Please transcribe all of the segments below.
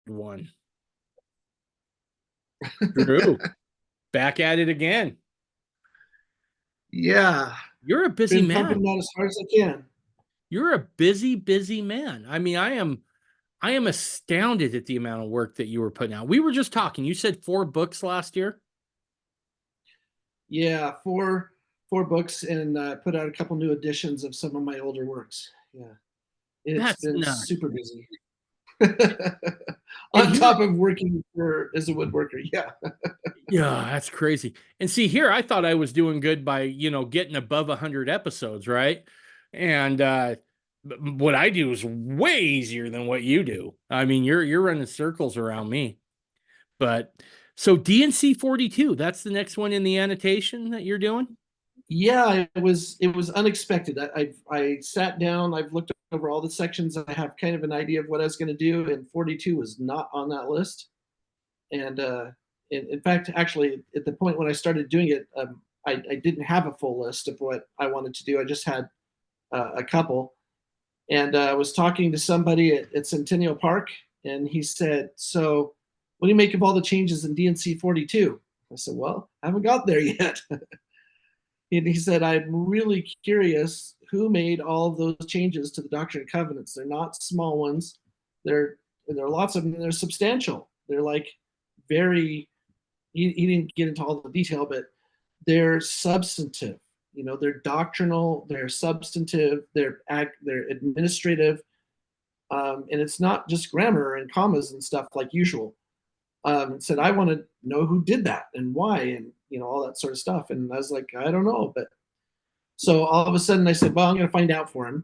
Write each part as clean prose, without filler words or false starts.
one. Drew, back at it again. Yeah, You're a busy been pumping man. that as hard as I can. You're a busy man. I mean, I am astounded at the amount of work that you were putting out. We were just talking. You said 4 books last year. Yeah, four books and put out a couple new editions of some of my older works. Yeah, it's That's been nuts. super busy. And On here, top of working for as a woodworker. Yeah. yeah, that's crazy. And see, here I thought I was doing good by, getting above 100 episodes, right? And what I do is way easier than what you do. I mean, you're running circles around me. But so DNC 42, that's the next one in the annotation that you're doing? Yeah, it was unexpected. I sat down, I've looked over all the sections, I have kind of an idea of what I was going to do, and 42 was not on that list. And in fact, actually, at the point when I started doing it, I didn't have a full list of what I wanted to do. I just had a couple. And I was talking to somebody at Centennial Park, and he said, "So, what do you make of all the changes in DNC 42?" I said, "Well, I haven't got there yet." And he said, "I'm really curious who made all of those changes to the Doctrine and Covenants. They're not small ones. There are lots of them. They're substantial. They're like very. He didn't get into all the detail, but they're substantive. They're doctrinal. They're substantive. They're administrative, and it's not just grammar and commas and stuff like usual." Said, "I want to know who did that and why, and all that sort of stuff." And I was like, "I don't know," but so all of a sudden I said, "Well, I'm going to find out for him."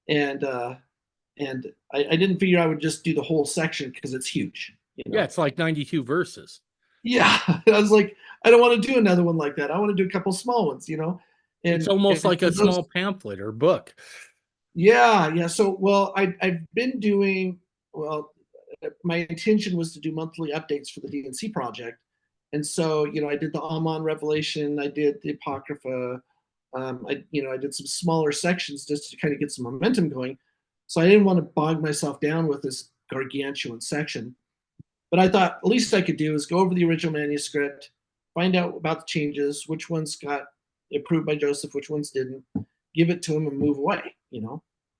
And I didn't figure I would just do the whole section because it's huge. Yeah, it's like 92 verses. Yeah, I was like, I don't want to do another one like that. I want to do a couple small ones, It's and almost and like for a those, small pamphlet or book. yeah. So, well, I've been doing well. My intention was to do monthly updates for the DNC project, and so I did the Amon Revelation, I did the Apocrypha, I did some smaller sections just to kind of get some momentum going. So I didn't want to bog myself down with this gargantuan section. But I thought at least I could do is go over the original manuscript, find out about the changes, which ones got approved by Joseph, which ones didn't, give it to him and move away.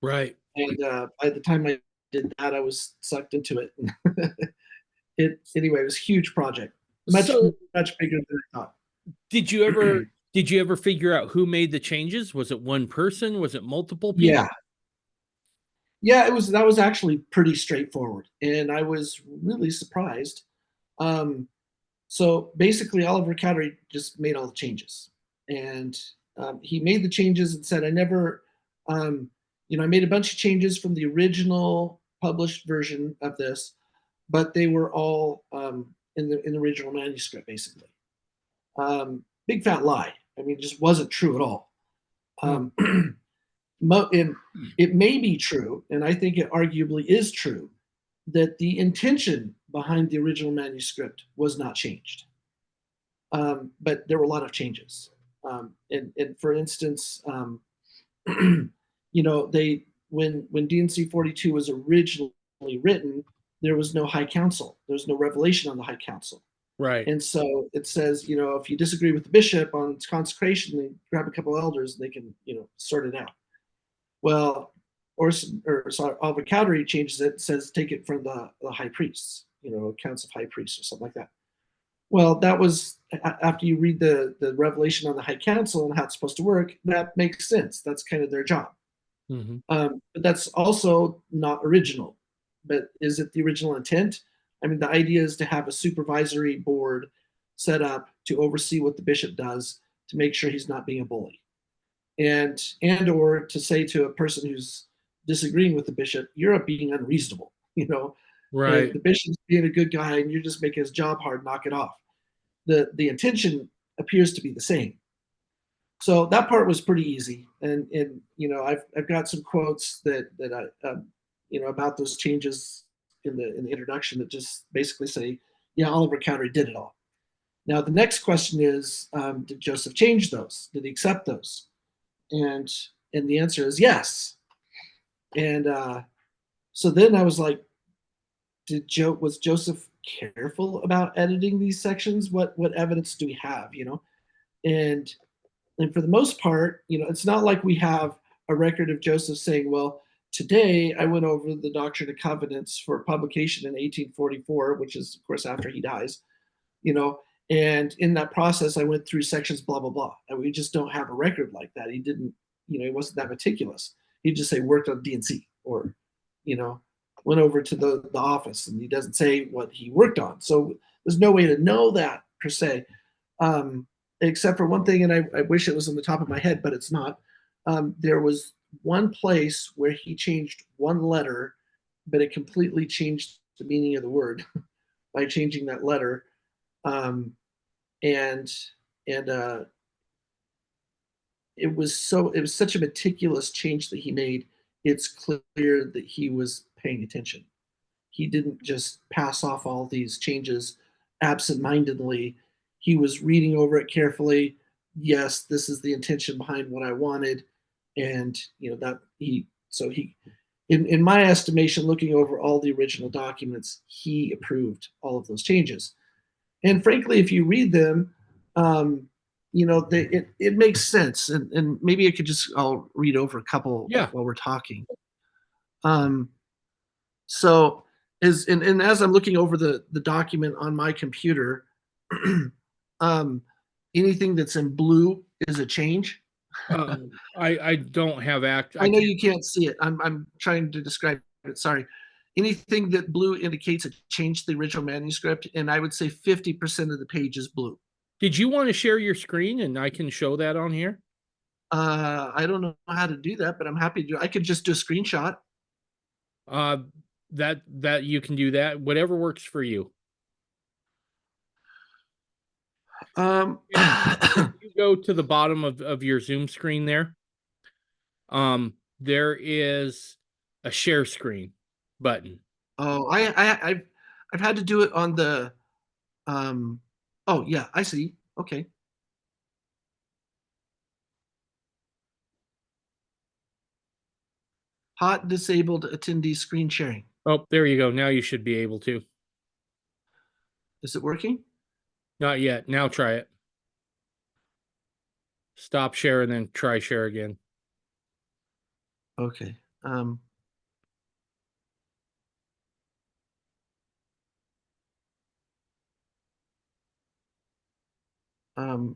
Right. And by the time I did that, I was sucked into it. Anyway, it was a huge project, much So much bigger than I thought. did you ever did you ever figure out who made the changes? Was it one person? Was it multiple people? Yeah, yeah, that was actually pretty straightforward, and I was really surprised. Um, so basically, Oliver Cowdery just made all the changes, and he made the changes and said, "I never, I made a bunch of changes from the original published version of this, but they were all in the original manuscript, basically." Big fat lie. I mean, it just wasn't true at all. Huh. Um, and it may be true, and I think it arguably is true, that the intention behind the original manuscript was not changed. But there were a lot of changes. And for instance, they when DNC 42 was originally written, there was no High Council. There was no revelation on the High Council. Right. And so it says, if you disagree with the bishop on its consecration, they grab a couple of elders and they can, sort it out. Well, sorry, Oliver Cowdery changes it, says take it from the high priests, accounts of high priests or something like that. Well, that was after you read the revelation on the High Council and how it's supposed to work, that makes sense. That's kind of their job. Mm-hmm. But that's also not original. But is it the original intent? I mean, the idea is to have a supervisory board set up to oversee what the bishop does to make sure he's not being a bully, and or to say to a person who's disagreeing with the bishop, "You're being unreasonable." Right. The bishop's being a good guy, and you're just making his job hard. Knock it off. The intention appears to be the same. So that part was pretty easy, and I've got some quotes that I about those changes in the introduction that just basically say, yeah, Oliver Cowdery did it all. Now the next question is, did Joseph change those? Did he accept those? And the answer is yes. And so then I was like, was Joseph careful about editing these sections? What evidence do we have? And for the most part, it's not like we have a record of Joseph saying, well, today I went over the Doctrine and Covenants for publication in 1844, which is, of course, after he dies, and in that process, I went through sections, blah, blah, blah. And we just don't have a record like that. He didn't, he wasn't that meticulous. He'd just say worked on D&C or, went over to the office, and he doesn't say what he worked on. So there's no way to know that per se. Except for one thing, and I wish it was on the top of my head, but it's not. There was one place where he changed one letter, but it completely changed the meaning of the word by changing that letter. And it was such a meticulous change that he made. It's clear that he was paying attention. He didn't just pass off all these changes absentmindedly. He was reading over it carefully. Yes, this is the intention behind what I wanted. And in my estimation, looking over all the original documents, he approved all of those changes. And frankly, if you read them, it makes sense. And maybe I'll read over a couple while we're talking. So as I'm looking over the document on my computer, anything that's in blue is a change. I don't have I know you can't see it. I'm trying to describe it. Sorry. Anything that blue indicates a change to the original manuscript, and I would say 50% of the page is blue. Did you want to share your screen and I can show that on here? I don't know how to do that, but I'm happy to. I could just do a screenshot. That you can do that. Whatever works for you. If you go to the bottom of your Zoom screen there, there is a share screen button. Oh, I've had to do it on the oh yeah, I see. Okay. Hot disabled attendee screen sharing. Oh, there you go. Now you should be able to. Is it working? Not yet. Now try it. Stop share and then try share again. Okay.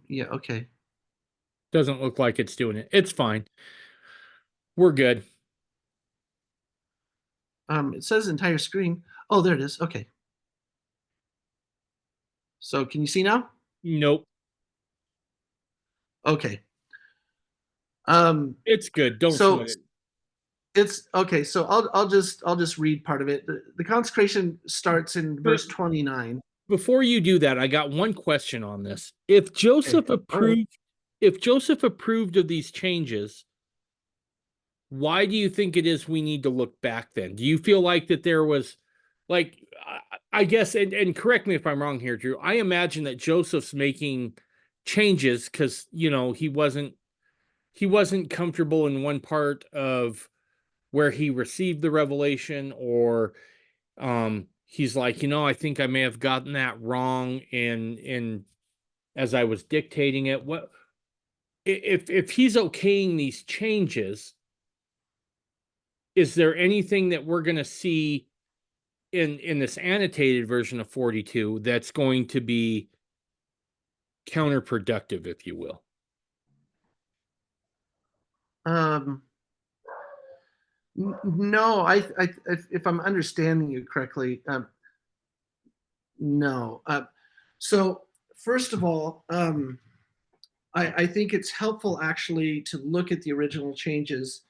Yeah, okay. Doesn't look like it's doing it. It's fine. We're good. It says entire screen. Oh, there it is. Okay. So can you see now? Nope. Okay. It's good. Don't sweat it. It's okay. So I'll just read part of it. The consecration starts in verse 29. Before you do that, I got one question on this. If Joseph approved of these changes, why do you think it is we need to look back then? Do you feel like that there was, like, I guess, and correct me if I'm wrong here, Drew, I imagine that Joseph's making changes because, he wasn't comfortable in one part of where he received the revelation, or he's like, I think I may have gotten that wrong in as I was dictating it. What if he's okaying these changes? Is there anything that we're going to see in this annotated version of 42 that's going to be counterproductive, if you will? No, if I'm understanding you correctly, no. So first of all, I think it's helpful actually to look at the original changes,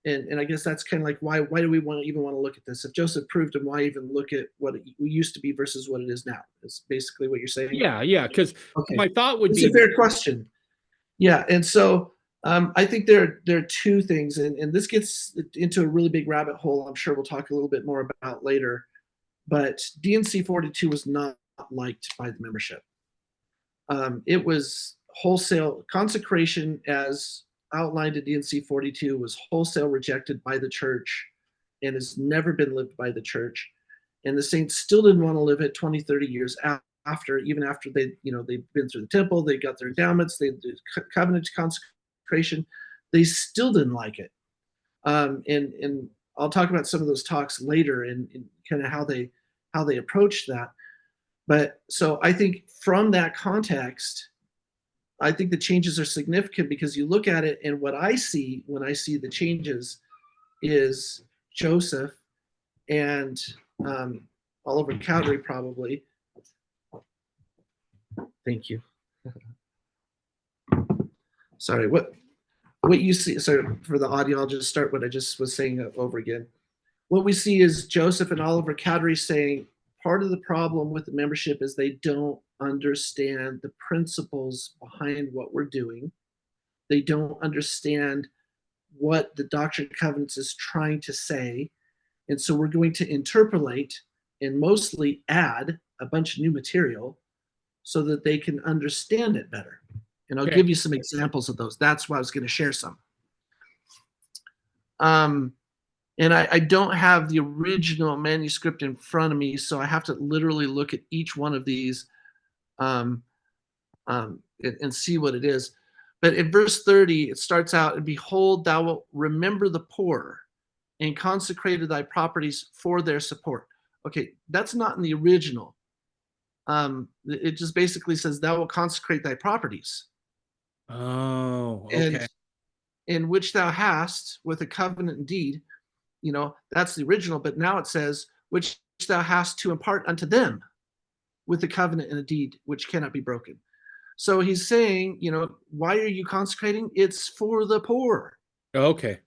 and I guess that's kind of like why do we want to look at this? If Joseph proved them, why even look at what it used to be versus what it is now? It's basically what you're saying. Yeah. Because my thought would be, it's a fair question. Yeah, and so I think there are two things, and this gets into a really big rabbit hole. I'm sure we'll talk a little bit more about later. But D&C 42 was not liked by the membership. It was wholesale consecration, as outlined in D&C 42, was wholesale rejected by the church and has never been lived by the church. And the saints still didn't want to live it 20, 30 years after, even after they've been through the temple, they got their endowments, they did covenant consecration. They still didn't like it. And I'll talk about some of those talks later and kind of how they approached that. But so I think from that context, I think the changes are significant, because you look at it, and what I see when I see the changes is Joseph and Oliver Cowdery, probably. Thank you. Sorry, what you see, so for the audio, I'll just start what I just was saying over again. What we see is Joseph and Oliver Cowdery saying part of the problem with the membership is they don't understand the principles behind what we're doing. They don't understand what the Doctrine Covenants is trying to say. And so we're going to interpolate and mostly add a bunch of new material so that they can understand it better. And I'll give you some examples of those. That's why I was going to share some. And I don't have the original manuscript in front of me, so I have to literally look at each one of these and see what it is. But in verse 30, it starts out, and behold, thou wilt remember the poor and consecrated thy properties for their support. Okay, that's not in the original. It just basically says, thou wilt consecrate thy properties. Oh, okay. And in which thou hast with a covenant and deed, that's the original, but now it says, which thou hast to impart unto them with a covenant and a deed which cannot be broken. So he's saying, why are you consecrating? It's for the poor. Okay.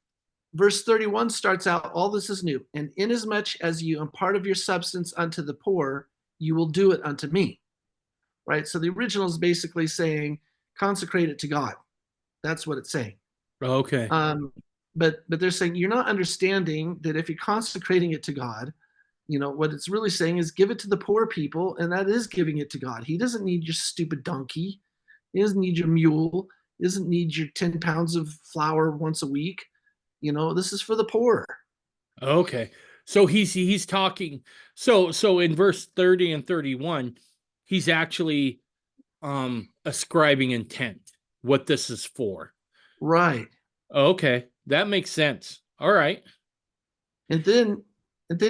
Verse 31 starts out, all this is new. And inasmuch as you impart of your substance unto the poor, you will do it unto me. Right? So the original is basically saying, consecrate it to God. That's what it's saying. Okay. But they're saying, you're not understanding that if you're consecrating it to God, what it's really saying is give it to the poor people, and that is giving it to God. He doesn't need your stupid donkey. He doesn't need your mule. He doesn't need your 10 pounds of flour once a week. This is for the poor. Okay. So he's talking. So in verse 30 and 31, he's actually ascribing intent, what this is for. Right. Okay. That makes sense. All right. And then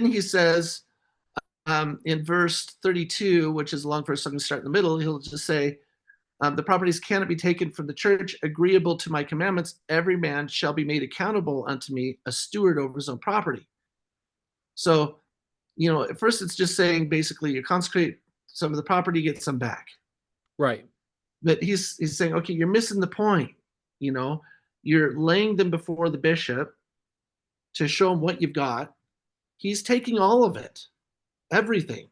he says, in verse 32, which is a long verse, so I'm going to start in the middle, he'll just say, the properties cannot be taken from the church, agreeable to my commandments. Every man shall be made accountable unto me, a steward over his own property. So, at first it's just saying basically you consecrate some of the property, get some back. Right. But he's saying, okay, you're missing the point. You're laying them before the bishop to show him what you've got. He's taking all of it, everything.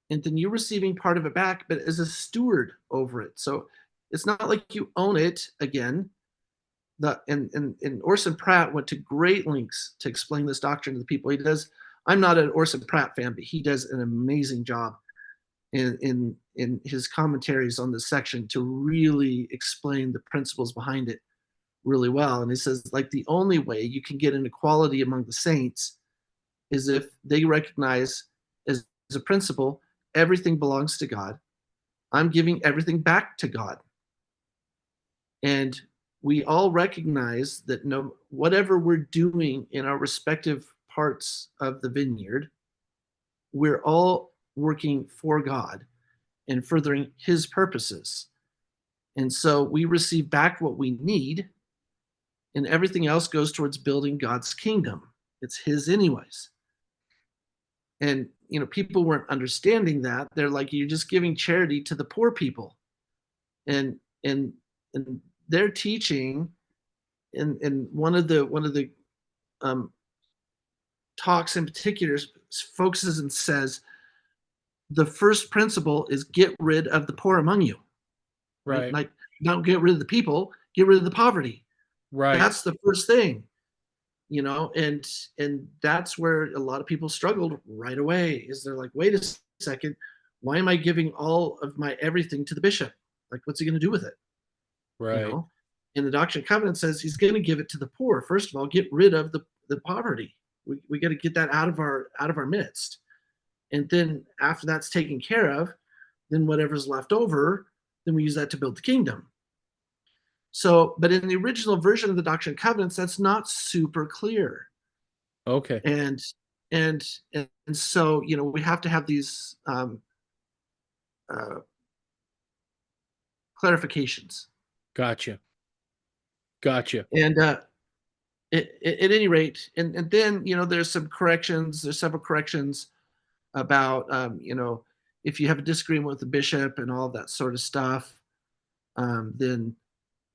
And then you're receiving part of it back, but as a steward over it. So it's not like you own it again. And Orson Pratt went to great lengths to explain this doctrine to the people. I'm not an Orson Pratt fan, but he does an amazing job in his commentaries on this section to really explain the principles behind it really well. And he says, like, the only way you can get an equality among the saints is if they recognize as a principle, everything belongs to God. I'm giving everything back to God. And we all recognize that whatever we're doing in our respective parts of the vineyard, we're all working for God and furthering his purposes. And so we receive back what we need, and everything else goes towards building God's kingdom. It's his anyways. And people weren't understanding that. They're like, you're just giving charity to the poor people. And they're teaching, and one of the talks in particular focuses and says, the first principle is get rid of the poor among you. Right. Like, don't get rid of the people, get rid of the poverty. Right. That's the first thing. And that's where a lot of people struggled right away, is they're like, wait a second, why am I giving all of my everything to the bishop? Like, what's he going to do with it? Right. And the Doctrine and Covenants says he's going to give it to the poor. First of all, get rid of the poverty. We got to get that out of our midst. And then after that's taken care of, then whatever's left over, then we use that to build the kingdom. So, but in the original version of the Doctrine and Covenants, that's not super clear. Okay. And and and so, you know, we have to have these uh, clarifications. Gotcha. Gotcha. And at any rate, and then, you know, there's some corrections. There's several corrections about, you know, if you have a disagreement with the bishop and all that sort of stuff, then,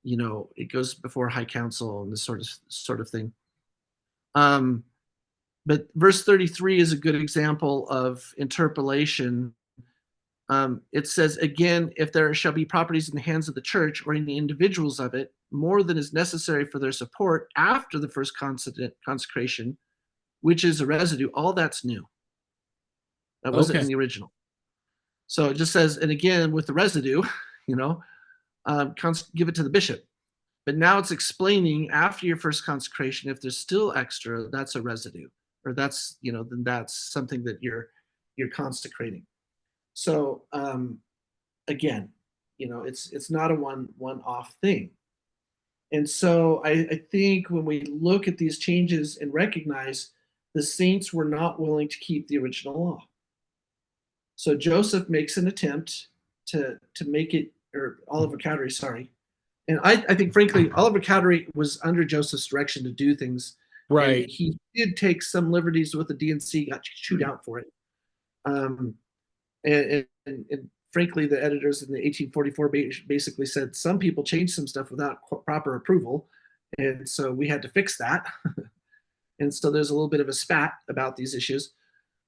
you know, it goes before high council and this sort of thing. But verse 33 is a good example of interpolation. It says, again, if there shall be properties in the hands of the church or in the individuals of it, more than is necessary for their support after the first consecration, which is a residue, all that's new. That wasn't in Okay. the original. So it just says, and again, with the residue, you know, give it to the bishop. But now it's explaining after your first consecration, if there's still extra, that's a residue, or that's, you know, then that's something that you're consecrating. So again, you know, it's not a one-off thing. And so I think when we look at these changes and recognize the saints were not willing to keep the original law. So Joseph makes an attempt to make it, or Oliver Cowdery, sorry. And I think, frankly, Oliver Cowdery was under Joseph's direction to do things. And Right. he did take some liberties with the D&C, got chewed out for it. And frankly, the editors in the 1844 basically said some people changed some stuff without proper approval. And so we had to fix that. And so there's a little bit of a spat about these issues.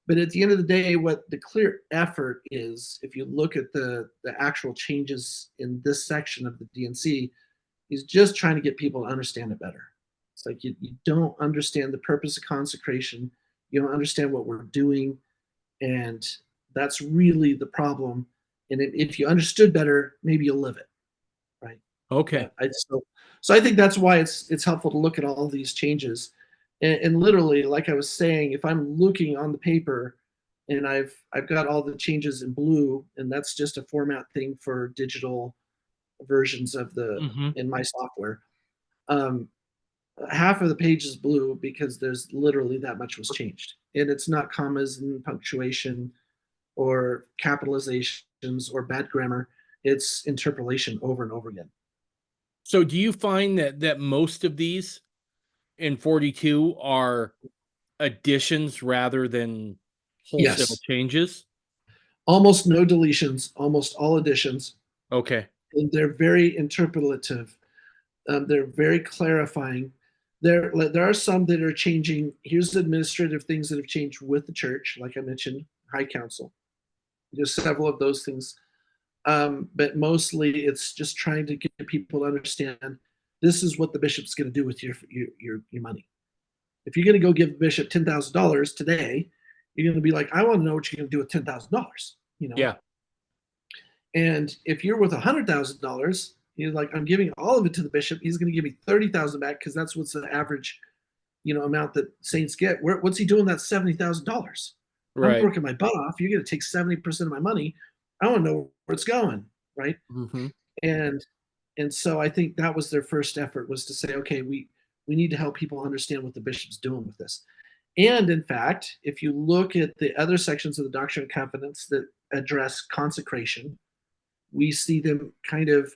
But at the end of the day, what the clear effort is, if you look at the actual changes in this section of the D&C, is just trying to get people to understand it better. It's like you don't understand the purpose of consecration. You don't understand what we're doing. And that's really the problem. And if you understood better, maybe you'll live it, right? Okay. So I think that's why it's helpful to look at all these changes. And literally, like I was saying, if I'm looking on the paper and I've got all the changes in blue, and that's just a format thing for digital versions of in my software. Half of the page is blue because there's literally that much was changed, and it's not commas and punctuation or capitalizations or bad grammar. It's interpolation over and over again. So do you find that most of these in 42 are additions rather than wholesale Yes, changes? almost no deletions, almost all additions, Okay. and they're very interpolative. They're very clarifying. There are some that are changing. Here's the administrative things that have changed with the church, like I mentioned, High Council. There's several of those things, but mostly it's just trying to get people to understand this is what the bishop's going to do with your money. If you're going to go give the bishop $10,000 today, you're going to be like, I want to know what you're going to do with $10,000. You know. Yeah. And if you're with $100,000, you're like, I'm giving all of it to the bishop. He's going to give me 30,000 back because that's what's the average, you know, amount that saints get. What's he doing? That's $70,000. I'm Right. working my butt off. You're going to take 70% of my money. I want to know where it's going, right? Mm-hmm. And so I think that was their first effort, was to say, okay, we need to help people understand what the bishop's doing with this. And in fact, if you look at the other sections of the Doctrine and Covenants that address consecration, we see them kind of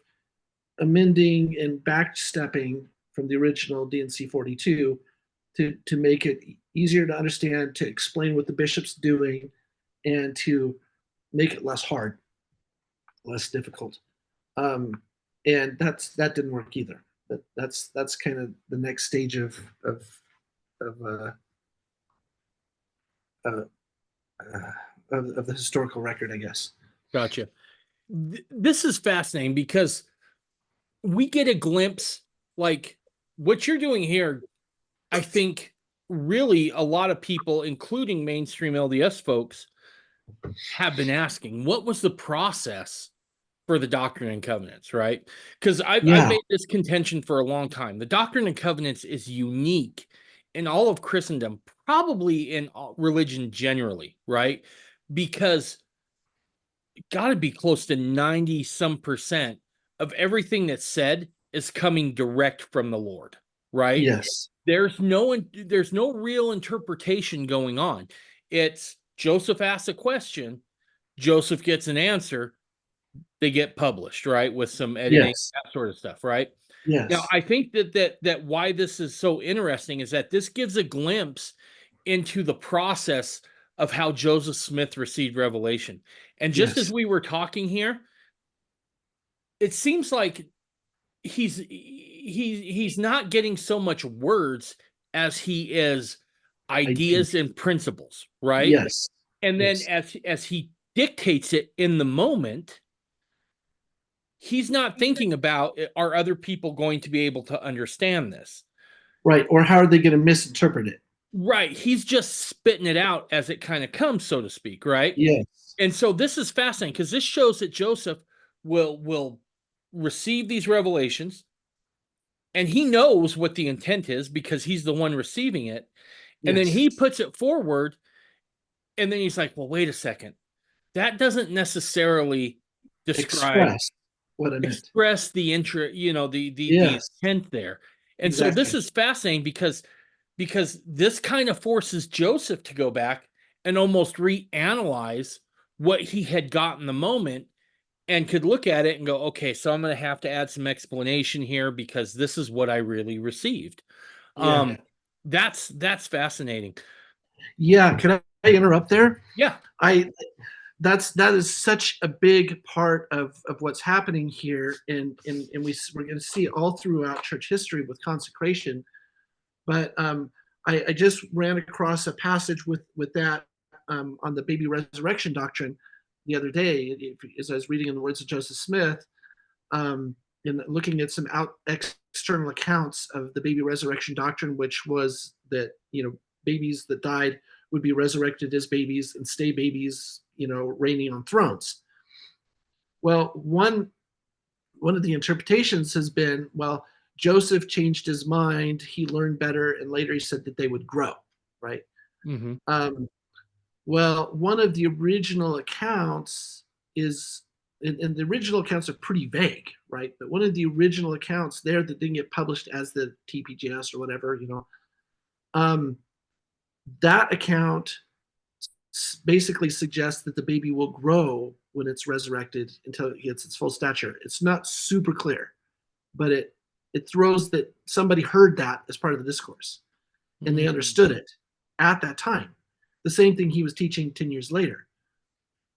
amending and backstepping from the original D&C 42 to make it easier to understand, to explain what the bishop's doing, and to make it less hard, less difficult. And that didn't work either. But that's kind of the next stage of the historical record, I guess. Gotcha. This is fascinating because we get a glimpse, like what you're doing here. I think really a lot of people, including mainstream LDS folks, have been asking, what was the process for the Doctrine and Covenants, right? Because I've made this contention for a long time. The Doctrine and Covenants is unique in all of Christendom, probably in religion generally, right? because got to be close to 90 some percent of everything that's said is coming direct from the Lord, right? Yes. There's no real interpretation going on. It's Joseph asks a question, Joseph gets an answer, they get published, right? With some editing, Yes. that sort of stuff, right? Now, Yes. I think that why this is so interesting is that this gives a glimpse into the process of how Joseph Smith received revelation. And just as Yes. we were talking here, it seems like he's not getting so much words as he is Idea. ideas and principles, right? Yes. And then Yes. as he dictates it in the moment, he's not thinking about, are other people going to be able to understand this? Right. Or how are they going to misinterpret it? Right. He's just spitting it out as it kind of comes, so to speak, right? Yes. And so this is fascinating because this shows that Joseph will receive these revelations, and he knows what the intent is because he's the one receiving it. And then Yes. he puts it forward, and then he's like, well, wait a second. That doesn't necessarily describe Express what I meant. express the interest, the Yes. intent there. And so this Exactly. is fascinating because this kind of forces Joseph to go back and almost reanalyze what he had got in the moment, and could look at it and go, okay, so I'm going to have to add some explanation here because this is what I really received. Yeah. That's fascinating. Yeah. Can I interrupt there? Yeah. I that is such a big part of what's happening here, and we're going to see it all throughout church history with consecration. But I just ran across a passage with that on the baby resurrection doctrine the other day, as I was reading in the words of Joseph Smith, and looking at some external accounts of the baby resurrection doctrine, which was that babies that died would be resurrected as babies and stay babies, reigning on thrones. Well, one of the interpretations has been, well, Joseph changed his mind, he learned better, and later he said that they would grow, right? Mm-hmm. Well, one of the original accounts is, and the original accounts are pretty vague, right? But one of the original accounts there that didn't get published as the TPGS or whatever, that account basically suggests that the baby will grow when it's resurrected until it gets its full stature. It's not super clear, but it throws that somebody heard that as part of the discourse and they understood it at that time. The same thing he was teaching 10 years later.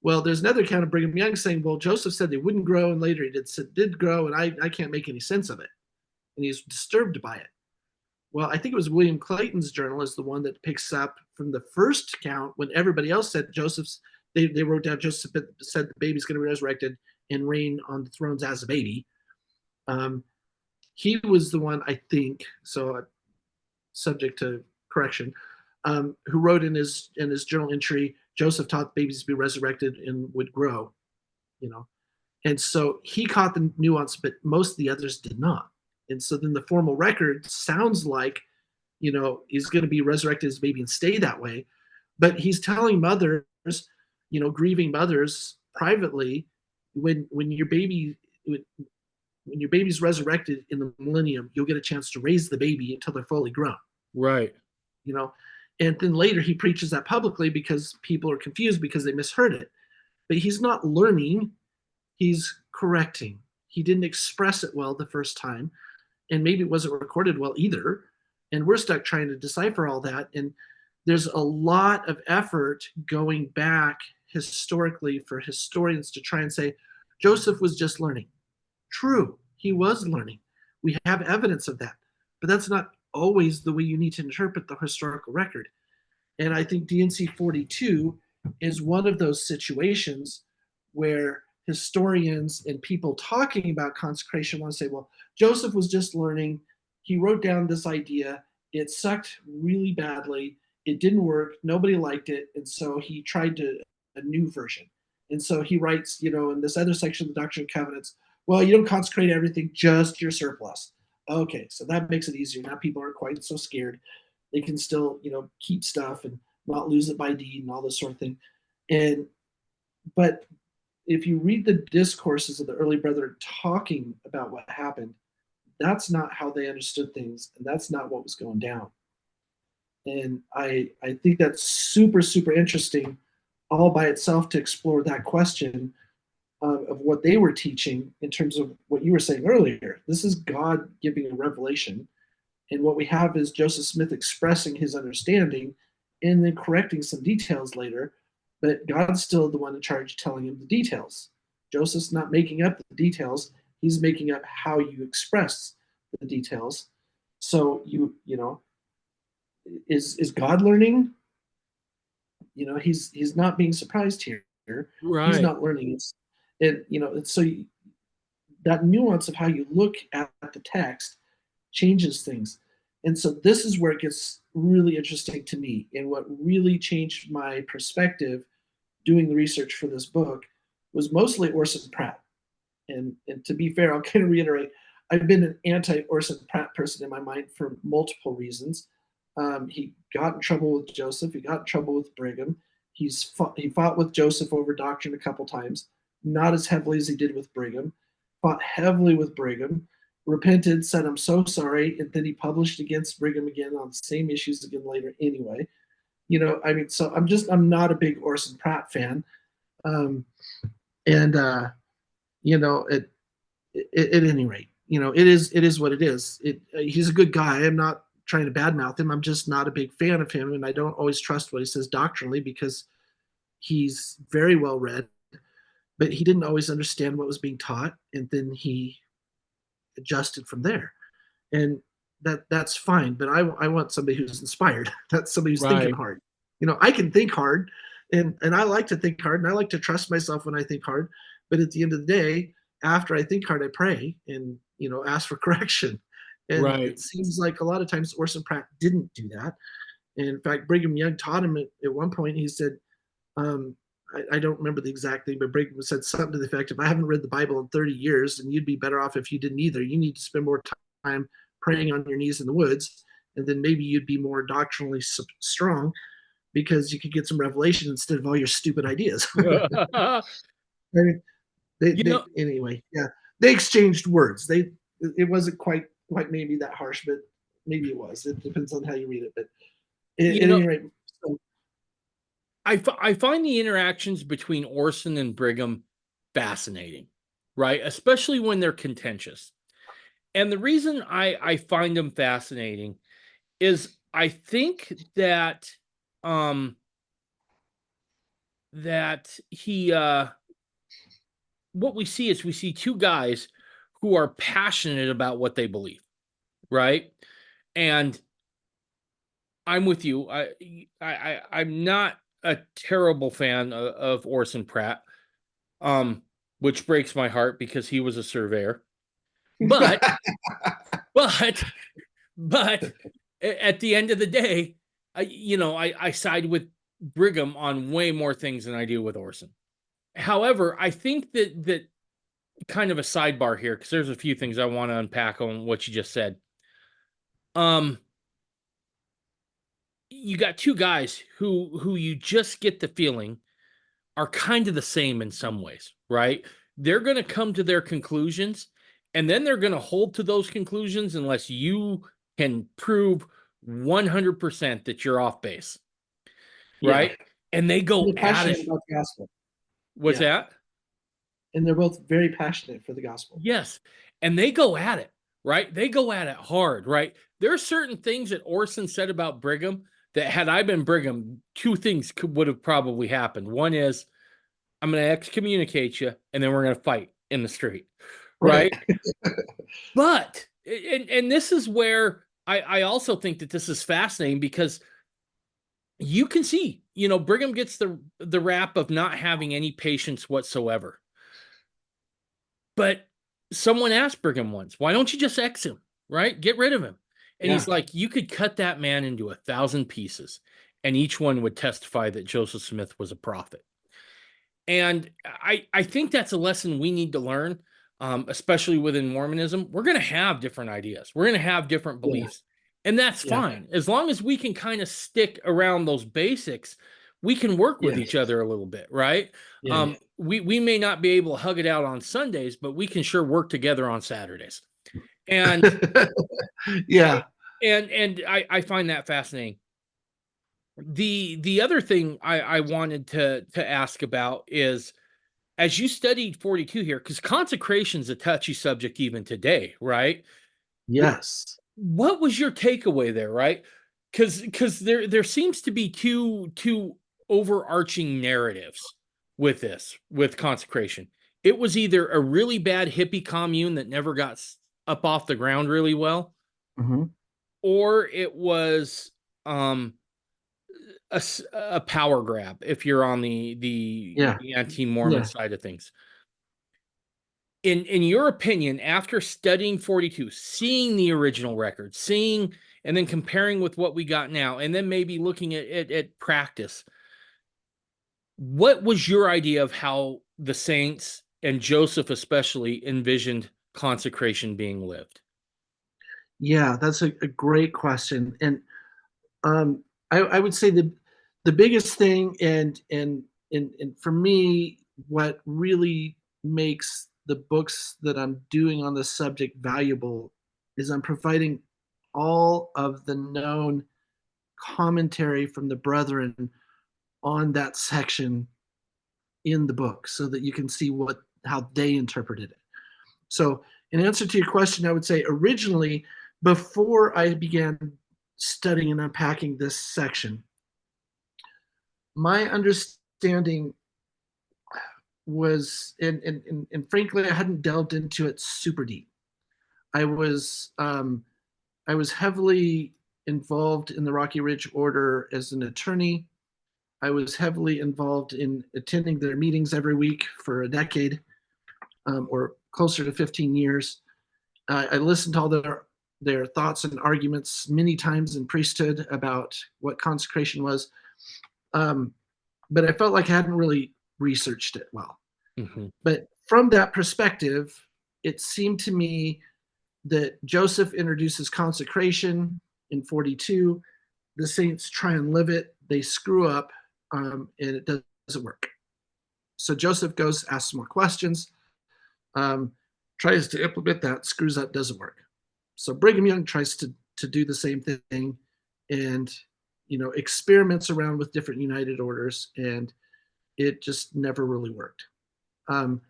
Well, there's another account of Brigham Young saying, well, Joseph said they wouldn't grow, and later he did grow, and I can't make any sense of it. And he's disturbed by it. Well, I think it was William Clayton's journal is the one that picks up from the first count when everybody else said they wrote down Joseph said the baby's going to be resurrected and reign on the thrones as a baby. He was the one, I think, so subject to correction, who wrote in his journal entry, Joseph taught babies to be resurrected and would grow, and so he caught the nuance, but most of the others did not. And so then the formal record sounds like, he's going to be resurrected as a baby and stay that way. But he's telling mothers, grieving mothers privately, when your baby's resurrected in the millennium, you'll get a chance to raise the baby until they're fully grown. Right. And then later he preaches that publicly because people are confused because they misheard it. But he's not learning, he's correcting. He didn't express it well the first time, and maybe it wasn't recorded well either. And we're stuck trying to decipher all that. And there's a lot of effort going back historically for historians to try and say, Joseph was just learning. True, he was learning. We have evidence of that. But that's not always the way you need to interpret the historical record. And I think D&C 42 is one of those situations where historians and people talking about consecration want to say, well, Joseph was just learning. He wrote down this idea. It sucked really badly. It didn't work. Nobody liked it. And so he tried a new version. And so he writes, in this other section of the Doctrine Covenants, well, you don't consecrate everything, just your surplus. Okay, so that makes it easier. Now people aren't quite so scared. They can still, keep stuff and not lose it by deed and all this sort of thing. And but if you read the discourses of the early brethren talking about what happened, that's not how they understood things, and that's not what was going down. And I think that's super, super interesting all by itself to explore that question of what they were teaching in terms of what you were saying earlier. This is God giving a revelation. And what we have is Joseph Smith expressing his understanding and then correcting some details later. But God's still the one in charge telling him the details. Joseph's not making up the details. He's making up how you express the details. So you know, is God learning? You know, he's not being surprised here. He's Right. not learning. And you know, so that nuance of how you look at the text changes things. And so this is where it gets really interesting to me. And what really changed my perspective doing the research for this book was mostly Orson Pratt. And to be fair, I'll kind of reiterate, I've been an anti-Orson Pratt person in my mind for multiple reasons. He got in trouble with Joseph. He got in trouble with Brigham. He fought with Joseph over doctrine a couple times, not as heavily as he did with Brigham. Fought heavily with Brigham, repented, said I'm so sorry, and then he published against Brigham again on the same issues again later. Anyway, you know, I mean, so I'm not a big Orson Pratt fan, um, and you know, at any rate, you know, it is what it is. He's a good guy. I'm not trying to badmouth him. I'm just not a big fan of him, and I don't always trust what he says doctrinally because he's very well read, but he didn't always understand what was being taught, and then he adjusted from there, and that's fine. But I want somebody who's inspired. That's somebody who's thinking Right. hard. You know, I can think hard, and I like to think hard, and I like to trust myself when I think hard. But at the end of the day, after I think hard, I pray and you know ask for correction. And Right. it seems like a lot of times Orson Pratt didn't do that. And in fact, Brigham Young taught him at one point. He said, I don't remember the exact thing, but Brigham said something to the effect of, I haven't read the Bible in 30 years, and you'd be better off if you didn't either. You need to spend more time praying on your knees in the woods, and then maybe you'd be more doctrinally strong because you could get some revelation instead of all your stupid ideas. I mean, You know, anyway, yeah, they exchanged words. It wasn't quite maybe that harsh, but maybe it was. It depends on how you read it. But you at know, any rate, so, I find the interactions between Orson and Brigham fascinating, right? Especially when they're contentious. And the reason I find them fascinating is I think that um that he what we see is we see two guys who are passionate about what they believe, right? And I'm with you. I'm not a terrible fan of Orson Pratt, um, which breaks my heart because he was a surveyor. But but but at the end of the day, I side with Brigham on way more things than I do with Orson. However, I think that kind of a sidebar here because there's a few things I want to unpack on what you just said. Um, you got two guys who you just get the feeling are kind of the same in some ways, right? They're going to come to their conclusions and then they're going to hold to those conclusions unless you can prove 100% that you're off base, yeah, right? And they and go they're at passionate it. about the gospel. What's Yeah, that? and they're both very passionate for the gospel. Yes. And they go at it, right? They go at it hard, right? There are certain things that Orson said about Brigham that had I been Brigham, two things would have probably happened. One is I'm going to excommunicate you and then we're going to fight in the street, Right. right? But and this is where I also think that this is fascinating because you can see, Brigham gets the rap of not having any patience whatsoever. But someone asked Brigham once, why don't you just X him, right? Get rid of him. And Yeah. he's like, you could cut that man into 1,000 pieces, and each one would testify that Joseph Smith was a prophet. And I think that's a lesson we need to learn, especially within Mormonism. We're going to have different ideas. We're going to have different Yeah. beliefs. And that's Yeah. fine. As long as we can kind of stick around those basics, we can work with Yes. each other a little bit, right? Yeah. We may not be able to hug it out on Sundays, but we can sure work together on Saturdays. And Yeah. I find that fascinating. The other thing I wanted to ask about is, as you studied 42 here, because consecration is a touchy subject even today, right? Yes. What was your takeaway there, right? Because there seems to be two overarching narratives with this, with consecration. It was either a really bad hippie commune that never got up off the ground really well, Hmm. or it was um a power grab if you're on Yeah. the anti-Mormon Yeah. side of things. In your opinion, after studying 42, seeing the original record, seeing and then comparing with what we got now, and then maybe looking at practice, what was your idea of how the saints and Joseph especially envisioned consecration being lived? Yeah, that's a great question. And um, I would say the biggest thing, and for me, what really makes the books that I'm doing on this subject valuable is I'm providing all of the known commentary from the brethren on that section in the book so that you can see how they interpreted it. So, in answer to your question, I would say originally, before I began studying and unpacking this section, my understanding was, and frankly, I hadn't delved into it super deep. I was um, I was heavily involved in the Rocky Ridge Order as an attorney. I was heavily involved in attending their meetings every week for a decade, or closer to 15 years. I listened to all their thoughts and arguments many times in priesthood about what consecration was, um, but I felt like I hadn't really researched it well. Mm-hmm. But from that perspective, it seemed to me that Joseph introduces consecration in 42. The saints try and live it, they screw up, and it doesn't work. So Joseph goes, asks more questions, um, tries to implement that, screws up, doesn't work. So Brigham Young tries to do the same thing, and experiments around with different United Orders, and it just never really worked. Um,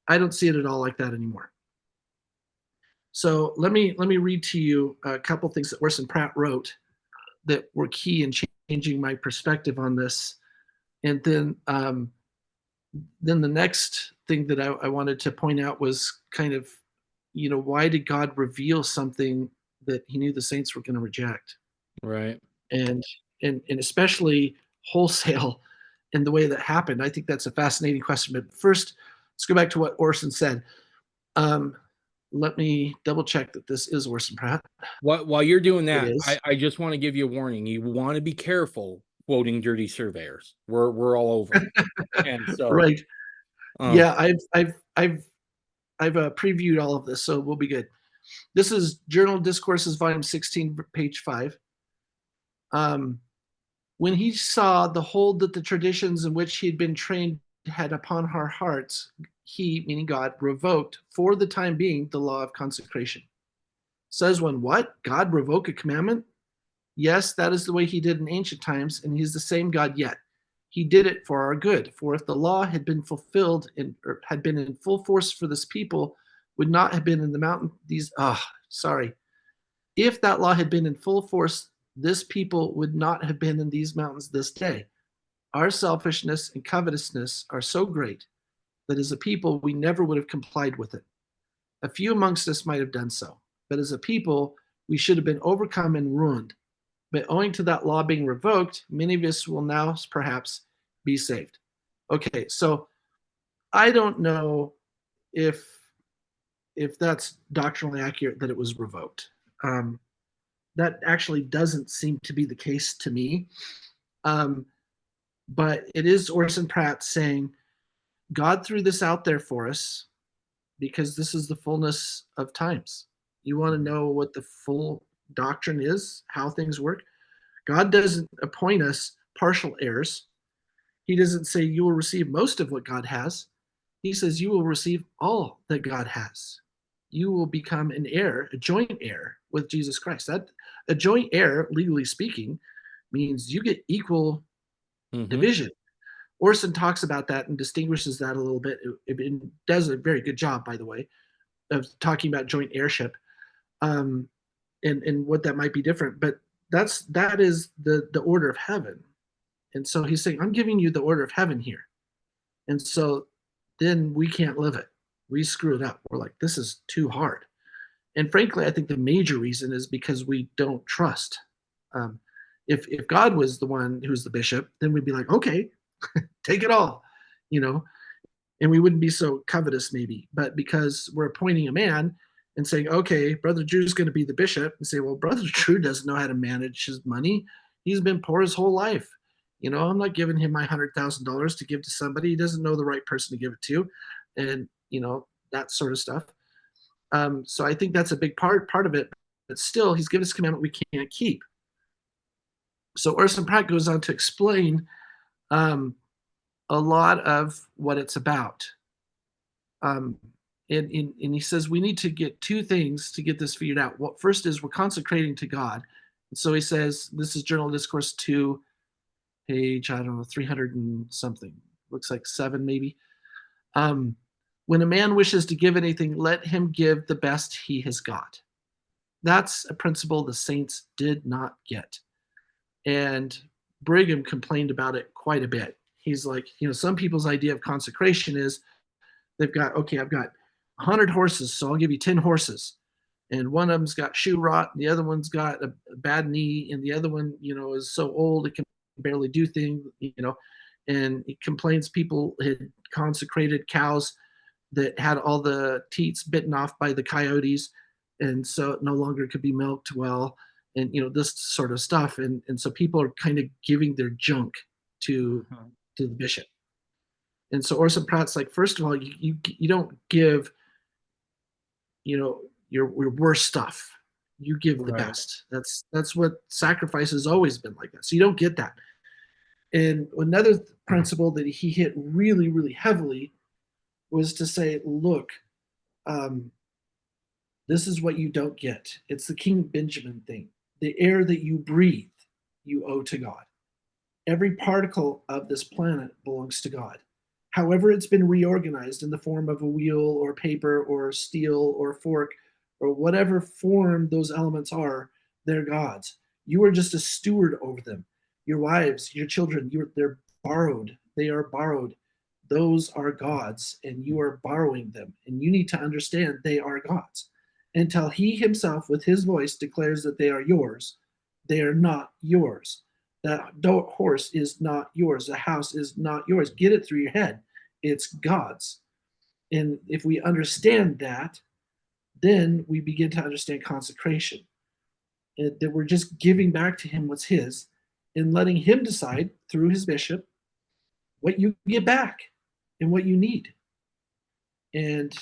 I don't see it at all like that anymore. So let me read to you a couple things that Orson Pratt wrote that were key in changing my perspective on this, and then the next thing that I wanted to point out was kind of, why did God reveal something that He knew the saints were going to reject, Right. and and especially wholesale in the way that happened? I think that's a fascinating question. But first, let's go back to what Orson said. Um, Let me double check that this is Orson Pratt. While you're doing It that, is. I just want to give you a warning. You want to be careful quoting dirty surveyors. We're all over it. And so, Right. um, Yeah, I've previewed all of this, so we'll be good. This is Journal of Discourses, Volume 16, page 5. Um, when he saw the hold that the traditions in which he had been trained had upon our hearts, he, meaning God, revoked for the time being the law of consecration. Says one, what? God revoke a commandment? Yes, that is the way he did in ancient times, and he's the same God yet. He did it for our good. For if the law had been fulfilled or had been in full force for this people, would not have been in the mountain. If that law had been in full force, this people would not have been in these mountains this day. Our selfishness and covetousness are so great that as a people we never would have complied with it. A few amongst us might have done so, but as a people we should have been overcome and ruined. But owing to that law being revoked, many of us will now perhaps be saved. Okay, so I don't know if that's doctrinally accurate that it was revoked. That actually doesn't seem to be the case to me. Um, but it is Orson Pratt saying God threw this out there for us because this is the fullness of times. You want to know what the full doctrine is, how things work? God doesn't appoint us partial heirs. He doesn't say you will receive most of what God has. He says you will receive all that God has. You will become an heir, a joint heir with Jesus Christ. That a joint heir, legally speaking, means you get equal division. Orson talks about that and distinguishes that a little bit. It does a very good job, by the way, of talking about joint heirship, and what that might be different. But that is the order of heaven. And so he's saying, I'm giving you the order of heaven here. And so then we can't live it. We screw it up. We're like, this is too hard. And frankly, I think the major reason is because we don't trust. If God was the one who's the bishop, then we'd be like, okay, take it all, and we wouldn't be so covetous maybe. But because we're appointing a man and saying, okay, Brother Drew's going to be the bishop, and say, well, Brother Drew doesn't know how to manage his money. He's been poor his whole life. I'm not giving him my $100,000 to give to somebody. He doesn't know the right person to give it to, and that sort of stuff. So I think that's a big part of it. But still, he's given us a commandment we can't keep. So Orson Pratt goes on to explain a lot of what it's about. And he says we need to get two things to get this figured out. What first is we're consecrating to God. And so he says, this is Journal Discourse 2, page, 300 and something. Looks like 7 maybe. When a man wishes to give anything, let him give the best he has got. That's a principle the saints did not get. And Brigham complained about it quite a bit. He's like, some people's idea of consecration is they've got, okay, I've got 100 horses, so I'll give you 10 horses. And one of them's got shoe rot, and the other one's got a bad knee, and the other one, is so old it can barely do things, and he complains people had consecrated cows that had all the teats bitten off by the coyotes, and so it no longer could be milked well, and this sort of stuff, and so people are kind of giving their junk to the bishop. And so Orson Pratt's like, first of all, you don't give your worst stuff. You give the best. That's what sacrifice has always been like that. So you don't get that. And another principle that he hit really, really heavily was to say, look, this is what you don't get. It's the King Benjamin thing. The air that you breathe, you owe to God. Every particle of this planet belongs to God. However it's been reorganized in the form of a wheel or paper or steel or fork or whatever form those elements are, they're God's. You are just a steward over them. Your wives, your children, they're borrowed. They are borrowed. Those are God's, and you are borrowing them. And you need to understand they are God's. Until he himself, with his voice, declares that they are yours, they are not yours. That horse is not yours. The house is not yours. Get it through your head. It's God's. And if we understand that, then we begin to understand consecration. That we're just giving back to him what's his and letting him decide through his bishop what you get back and what you need. And,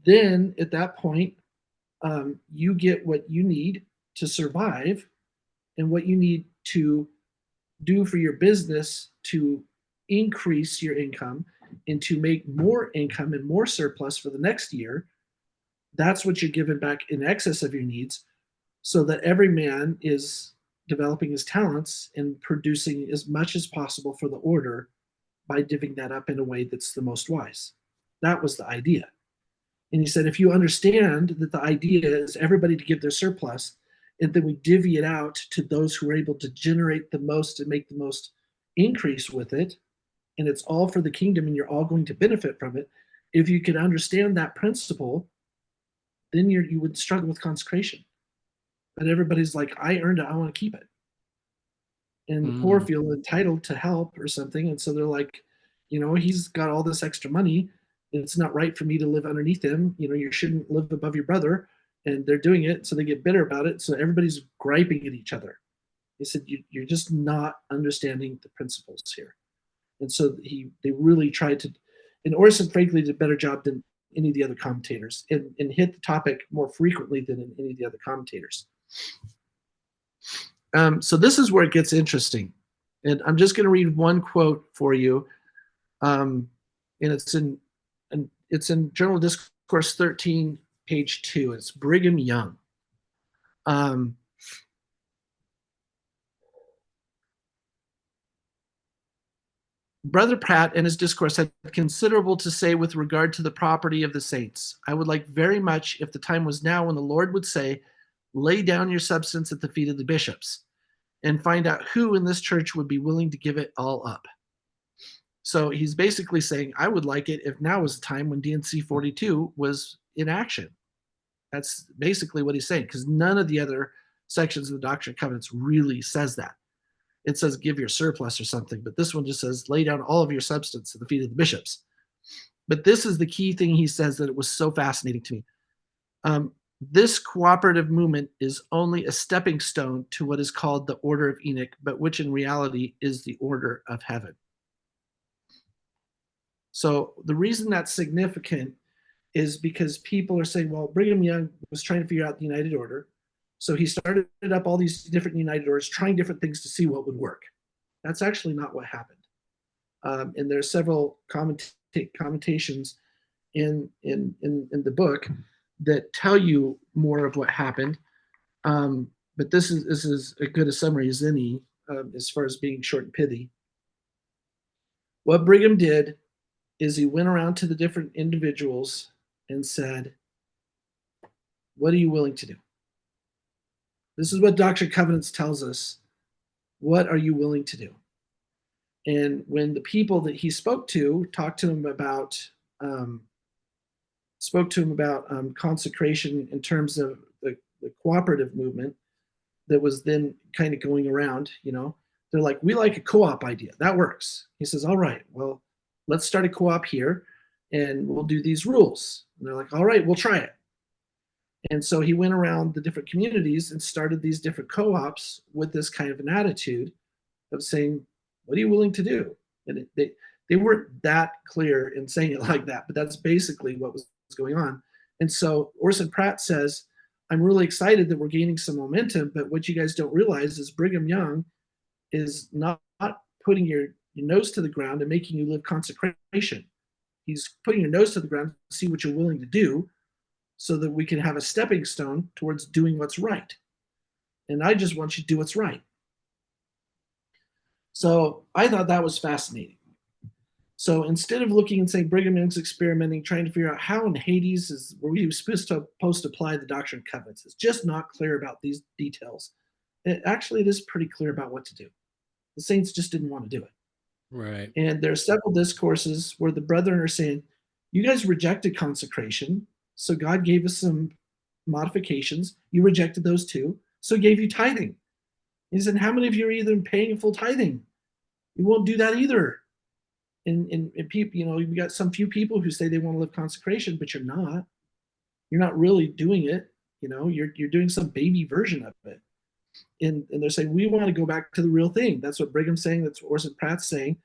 then at that point, you get what you need to survive and what you need to do for your business to increase your income and to make more income and more surplus for the next year. That's what you're giving back in excess of your needs, so that every man is developing his talents and producing as much as possible for the order by divvying that up in a way that's the most wise. That was the idea. And he said, if you understand that the idea is everybody to give their surplus, and then we divvy it out to those who are able to generate the most and make the most increase with it, and it's all for the kingdom and you're all going to benefit from it. If you could understand that principle, then you would struggle with consecration. But everybody's like, I earned it, I want to keep it. And the poor feel entitled to help or something. And so they're like, he's got all this extra money. It's not right for me to live underneath him. You shouldn't live above your brother. And they're doing it, so they get bitter about it. So everybody's griping at each other. He said, you're just not understanding the principles here. And so they really tried to, and Orson frankly did a better job than any of the other commentators and hit the topic more frequently than in any of the other commentators. So this is where it gets interesting. And I'm just going to read one quote for you, and it's in Journal Discourse 13, page 2. It's Brigham Young. Brother Pratt in his discourse had considerable to say with regard to the property of the saints. I would like very much if the time was now when the Lord would say, lay down your substance at the feet of the bishops, and find out who in this church would be willing to give it all up. So he's basically saying, I would like it if now was the time when D&C 42 was in action. That's basically what he's saying, because none of the other sections of the Doctrine and Covenants really says that. It says give your surplus or something, but this one just says lay down all of your substance at the feet of the bishops. But this is the key thing he says that it was so fascinating to me. This cooperative movement is only a stepping stone to what is called the Order of Enoch, but which in reality is the Order of Heaven. So the reason that's significant is because people are saying, well, Brigham Young was trying to figure out the United Order. So he started up all these different United Orders, trying different things to see what would work. That's actually not what happened. And there are several commentations in the book that tell you more of what happened. But this is as good a summary as any, as far as being short and pithy. What Brigham did is he went around to the different individuals and said, what are you willing to do? This is what Doctrine Covenants tells us. What are you willing to do? And when the people that he spoke to talked to him about consecration in terms of the cooperative movement that was then kind of going around, they're like, we like a co-op idea. That works. He says, all right, well, let's start a co-op here and we'll do these rules. And they're like, all right, we'll try it. And so he went around the different communities and started these different co-ops with this kind of an attitude of saying, what are you willing to do? And they weren't that clear in saying it like that, but that's basically what was going on. And so Orson Pratt says, I'm really excited that we're gaining some momentum, but what you guys don't realize is Brigham Young is not putting your nose to the ground and making you live consecration. He's putting your nose to the ground to see what you're willing to do so that we can have a stepping stone towards doing what's right. And I just want you to do what's right. So I thought that was fascinating. So instead of looking and saying Brigham Young's experimenting, trying to figure out how in Hades were we supposed to apply the Doctrine and Covenants, it's just not clear about these details. It is pretty clear about what to do. The saints just didn't want to do it. Right. And there are several discourses where the brethren are saying, you guys rejected consecration, so God gave us some modifications. You rejected those too, so he gave you tithing. He said, how many of you are even paying full tithing? You won't do that either. And people, you've got some few people who say they want to live consecration, but you're not. You're not really doing it. You're doing some baby version of it. And they're saying, we want to go back to the real thing. That's what Brigham's saying. That's what Orson Pratt's saying.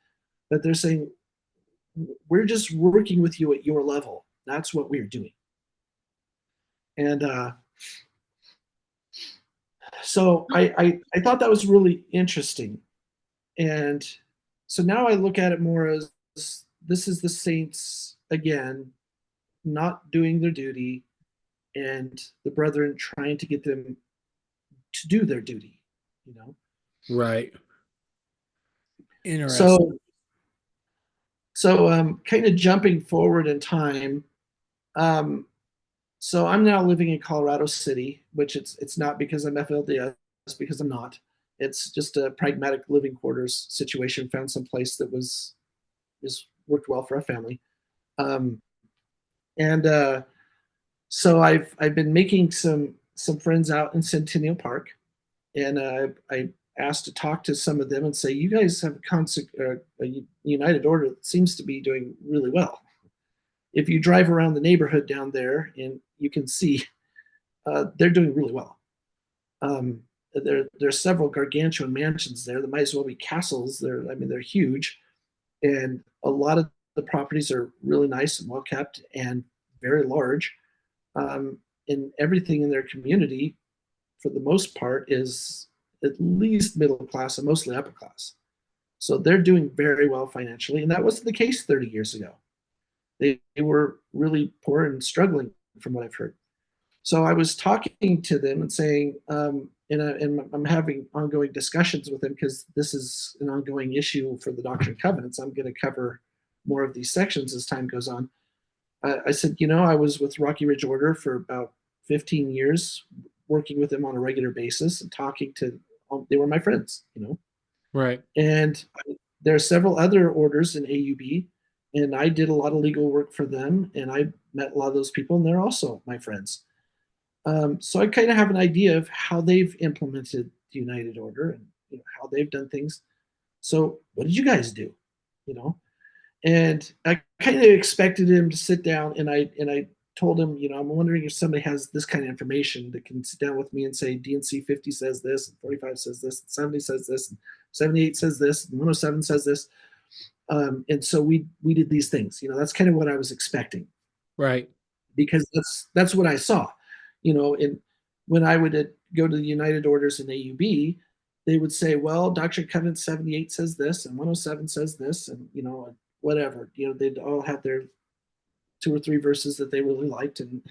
But they're saying, we're just working with you at your level. That's what we're doing. And so I thought that was really interesting. And so now I look at it more as this is the saints, again, not doing their duty, and the brethren trying to get them to do their duty, Right. Interesting. So kind of jumping forward in time. So I'm now living in Colorado City, which it's not because I'm FLDS, because I'm not. It's just a pragmatic living quarters situation. Found some place that worked well for our family, so I've been making some friends out in Centennial Park, and I asked to talk to some of them and say, you guys have a United Order that seems to be doing really well. If you drive around the neighborhood down there, and you can see they're doing really well. There are several gargantuan mansions there that might as well be castles. They're huge, and a lot of the properties are really nice and well kept and very large. And everything in their community, for the most part, is at least middle class and mostly upper class. So they're doing very well financially, and that wasn't the case 30 years ago. They were really poor and struggling, from what I've heard. So I was talking to them and saying, and I'm having ongoing discussions with them because this is an ongoing issue for the Doctrine Covenants. I'm going to cover more of these sections as time goes on. I said, I was with Rocky Ridge Order for about 15 years, working with them on a regular basis and talking to, they were my friends, Right. And there are several other orders in AUB, and I did a lot of legal work for them, and I met a lot of those people, and they're also my friends. So I kind of have an idea of how they've implemented the United Order and how they've done things. So what did you guys do? And I kind of expected him to sit down, and I told him, I'm wondering if somebody has this kind of information that can sit down with me and say D&C 50 says this, and 45 says this, and 70 says this, and 78 says this, and 107 says this. And so we did these things. That's kind of what I was expecting. Right. Because that's what I saw. And when I would go to the United Orders in AUB, they would say, well, Doctrine Covenants 78 says this, and 107 says this, and whatever. They'd all have their 2 or 3 verses that they really liked, and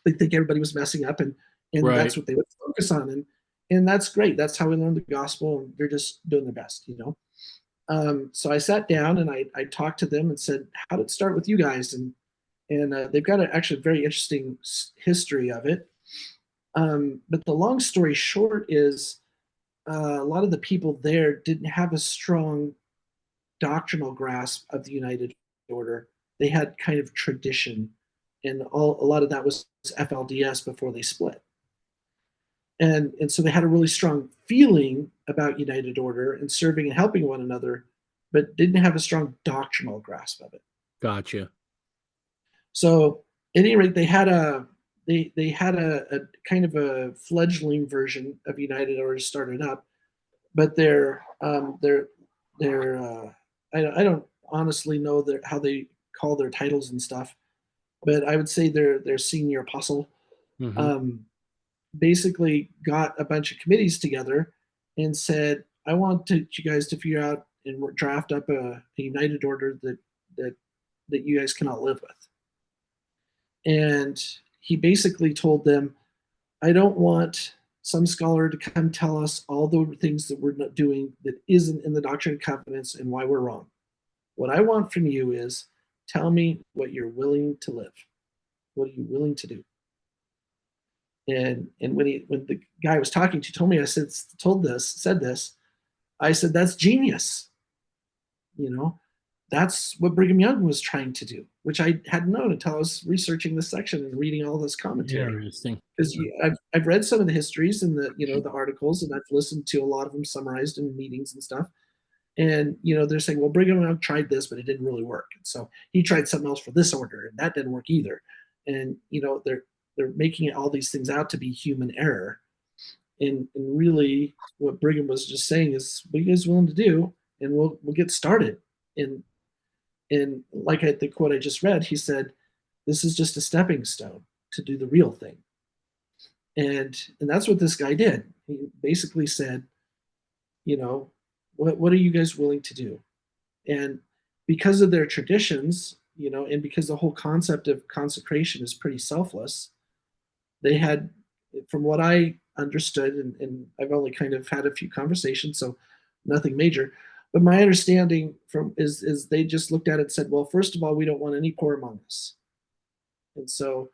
they think everybody was messing up, and Right. That's what they would focus on, and that's great. That's how we learn the gospel, and they're just doing their best. So I sat down and I talked to them and said, how did it start with you guys? And they've got actually a very interesting history of it. But the long story short is a lot of the people there didn't have a strong doctrinal grasp of the United Order. They had kind of tradition, and a lot of that was FLDS before they split. And so they had a really strong feeling about United Order and serving and helping one another, but didn't have a strong doctrinal grasp of it. Gotcha. So at any rate, they had a kind of a fledgling version of United Order started up, but I don't honestly know how they call their titles and stuff, but I would say their senior apostle basically got a bunch of committees together and said, I want you guys to figure out and draft up a United Order that you guys cannot live with. And he basically told them, I don't want some scholar to come tell us all the things that we're not doing that isn't in the Doctrine and Covenants and why we're wrong. What I want from you is tell me what you're willing to live. What are you willing to do? And when the guy I was talking to told me, I said this, I said, that's genius. That's what Brigham Young was trying to do, which I hadn't known until I was researching this section and reading all this commentary. Interesting. Because I've read some of the histories and the articles, and I've listened to a lot of them summarized in meetings and stuff. And they're saying, well, Brigham Young tried this, but it didn't really work. And so he tried something else for this order, and that didn't work either. And they're making all these things out to be human error. And really, what Brigham was just saying is, what are you guys willing to do? And we'll get started. And like the quote I just read, he said, this is just a stepping stone to do the real thing. And that's what this guy did. He basically said, what are you guys willing to do? And because of their traditions, and because the whole concept of consecration is pretty selfless, they had, from what I understood, and I've only kind of had a few conversations, so nothing major, but my understanding is they just looked at it and said, well, first of all, we don't want any poor among us. And so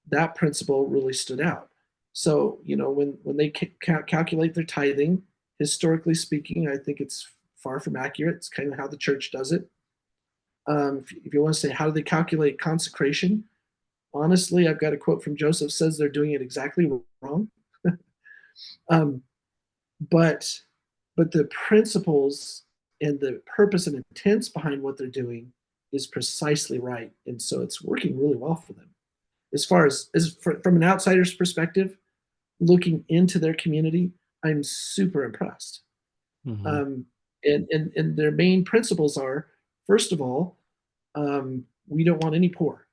that principle really stood out. So, when they calculate their tithing, historically speaking, I think it's far from accurate. It's kind of how the church does it. If you want to say, how do they calculate consecration? Honestly, I've got a quote from Joseph says they're doing it exactly wrong. But the principles and the purpose and intents behind what they're doing is precisely right. And so it's working really well for them. As far as from an outsider's perspective, looking into their community, I'm super impressed. And their main principles are, first of all, we don't want any poor.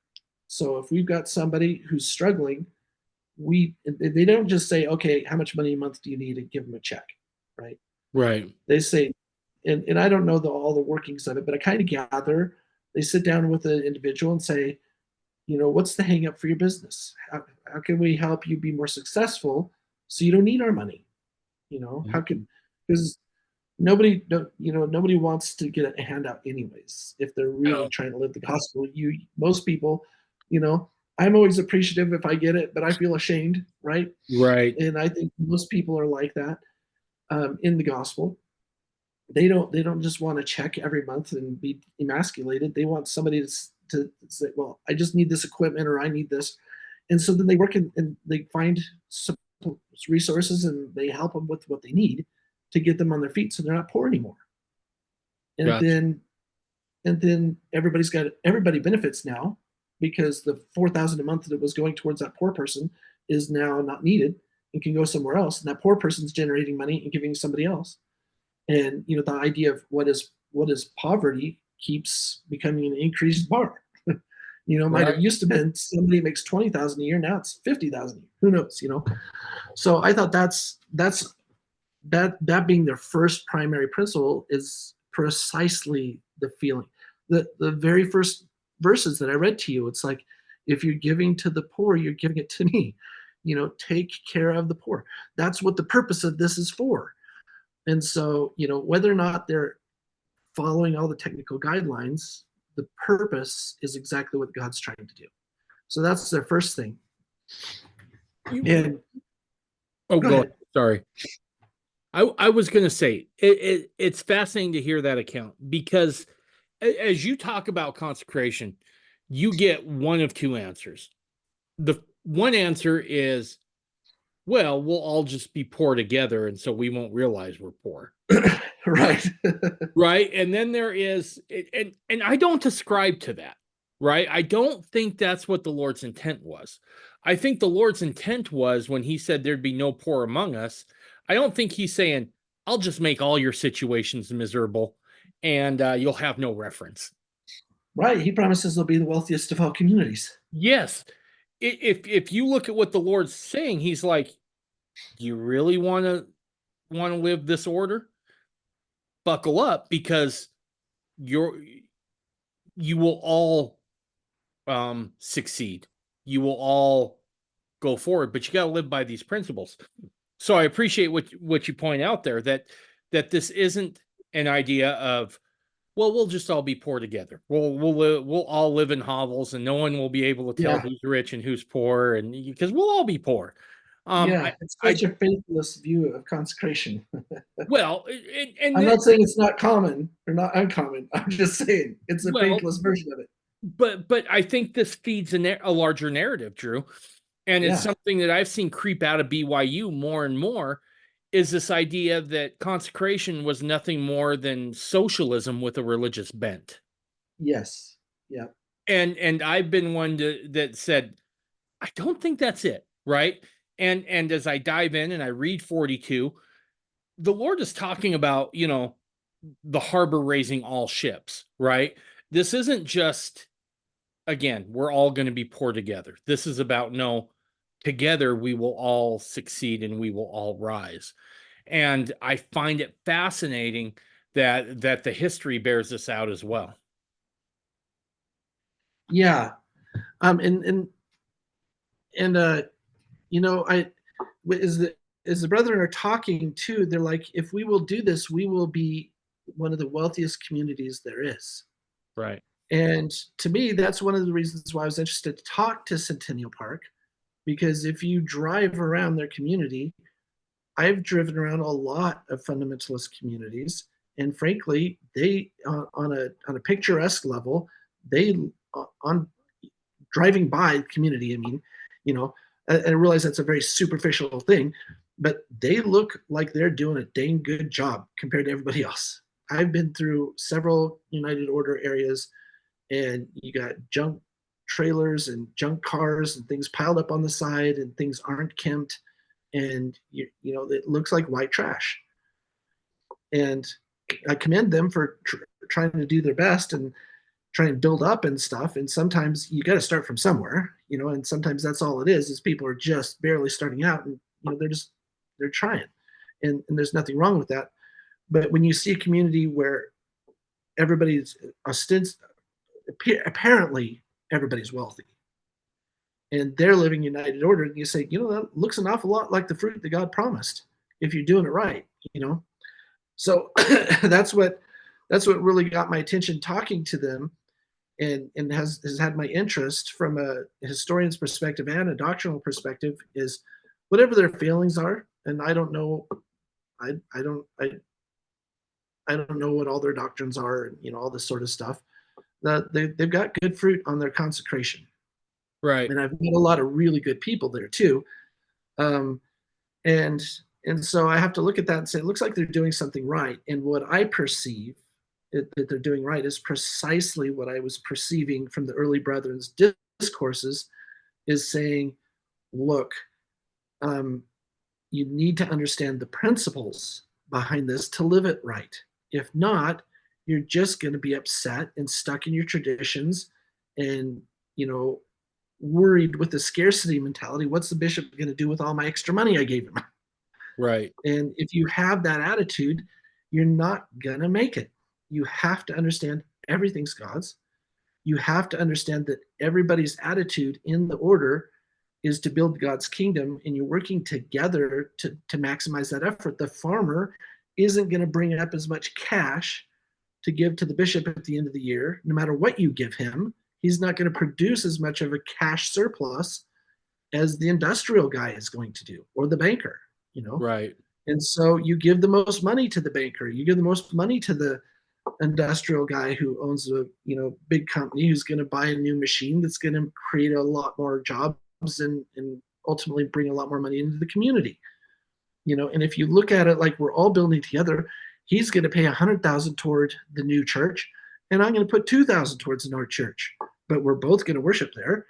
So if we've got somebody who's struggling, they don't just say, okay, how much money a month do you need, and give them a check, right? Right. They say, and I don't know all the workings of it, but I kind of gather they sit down with an individual and say, what's the hang up for your business? How can we help you be more successful so you don't need our money? How can, because nobody wants to get a handout anyways if they're really No. trying to live the gospel. Most people, I'm always appreciative if I get it, but I feel ashamed, right? Right. And I think most people are like that in the gospel. They don't just want to check every month and be emasculated. They want somebody to say, well, I just need this equipment or I need this. And so then they work and they find some resources and they help them with what they need to get them on their feet so they're not poor anymore. And Gotcha. then everybody benefits now because the 4,000 a month that was going towards that poor person is now not needed and can go somewhere else. And that poor person's generating money and giving somebody else. And the idea of what is poverty keeps becoming an increased bar. Might have Right. used to been somebody makes 20,000 a year, now it's 50,000 a year. Who knows? So I thought that being their first primary principle is precisely the feeling. The very first verses that I read to you, it's like, if you're giving to the poor, you're giving it to me. Take care of the poor. That's what the purpose of this is for. And so, whether or not they're following all the technical guidelines, the purpose is exactly what God's trying to do. So that's their first thing. And Oh, go go ahead. ahead. Sorry. I was going to say it's fascinating to hear that account because as you talk about consecration, you get one of two answers. The one answer is, well, we'll all just be poor together, and so we won't realize we're poor. Right. Right. And then there is, and I don't ascribe to that. Right. I don't think that's what the Lord's intent was. I think the Lord's intent was when he said there'd be no poor among us. I don't think he's saying, I'll just make all your situations miserable and you'll have no reference. Right. He promises they'll be the wealthiest of all communities. Yes. If you look at what the Lord's saying, he's like, do you really want to live this order? Buckle up because you will all succeed. You will all go forward, but you got to live by these principles. So I appreciate what you point out there that this isn't an idea of, well, we'll just all be poor together. We'll all live in hovels, and no one will be able to tell Yeah. who's rich and who's poor, and because we'll all be poor. Yeah. It's such a faithless view of consecration. Well, and I'm not saying it's not common or not uncommon. I'm just saying it's a well, faithless version of it. but I think this feeds a larger narrative, Drew, and it's Yeah. something that I've seen creep out of BYU more and more. Is this idea that consecration was nothing more than socialism with a religious bent? Yes. Yeah. And I've been one that said, I don't think that's it, right? And as I dive in and I read 42, the Lord is talking about, the harbor raising all ships, right? This isn't just, again, we're all going to be poor together. This is about, no, together we will all succeed and we will all rise. And I find it fascinating that the history bears this out as well. Yeah. And I as the brethren are talking too, they're like, if we will do this, we will be one of the wealthiest communities there is. Right. And to me, that's one of the reasons why I was interested to talk to Centennial Park, because if you drive around their community, I've driven around a lot of fundamentalist communities, and frankly, they on a picturesque level, they on driving by the community. I mean, I realize that's a very superficial thing, but they look like they're doing a dang good job compared to everybody else. I've been through several United Order areas, and you got junk trailers and junk cars and things piled up on the side, and things aren't kempt, and it looks like white trash. And I commend them for trying to do their best and try and build up and stuff. And sometimes you got to start from somewhere, and sometimes that's all it is people are just barely starting out, and they're trying, and there's nothing wrong with that. But when you see a community where everybody's apparently everybody's wealthy and they're living united order, and you say, that looks an awful lot like the fruit that God promised if you're doing it right, So that's what really got my attention talking to them, and has had my interest from a historian's perspective and a doctrinal perspective, is whatever their failings are. And I don't know, I don't know what all their doctrines are, and all this sort of stuff. That they've got good fruit on their consecration, Right. and I've met a lot of really good people there too. Um, and so I have to look at that and say, it looks like they're doing something right. And what I perceive that they're doing right is precisely what I was perceiving from the early brethren's discourses, is saying, look, you need to understand the principles behind this to live it right. If not, you're just going to be upset and stuck in your traditions and, worried with the scarcity mentality. What's the bishop going to do with all my extra money I gave him? Right. And if you have that attitude, you're not going to make it. You have to understand everything's God's. You have to understand that everybody's attitude in the order is to build God's kingdom, and you're working together to maximize that effort. The farmer isn't going to bring up as much cash to give to the bishop at the end of the year, no matter what you give him. He's not going to produce as much of a cash surplus as the industrial guy is going to do, or the banker, Right. And so you give the most money to the banker, you give the most money to the industrial guy who owns a big company, who's going to buy a new machine that's going to create a lot more jobs and ultimately bring a lot more money into the community. And if you look at it like we're all building together, he's going to pay 100,000 toward the new church, and I'm going to put 2,000 towards the North Church. But we're both going to worship there,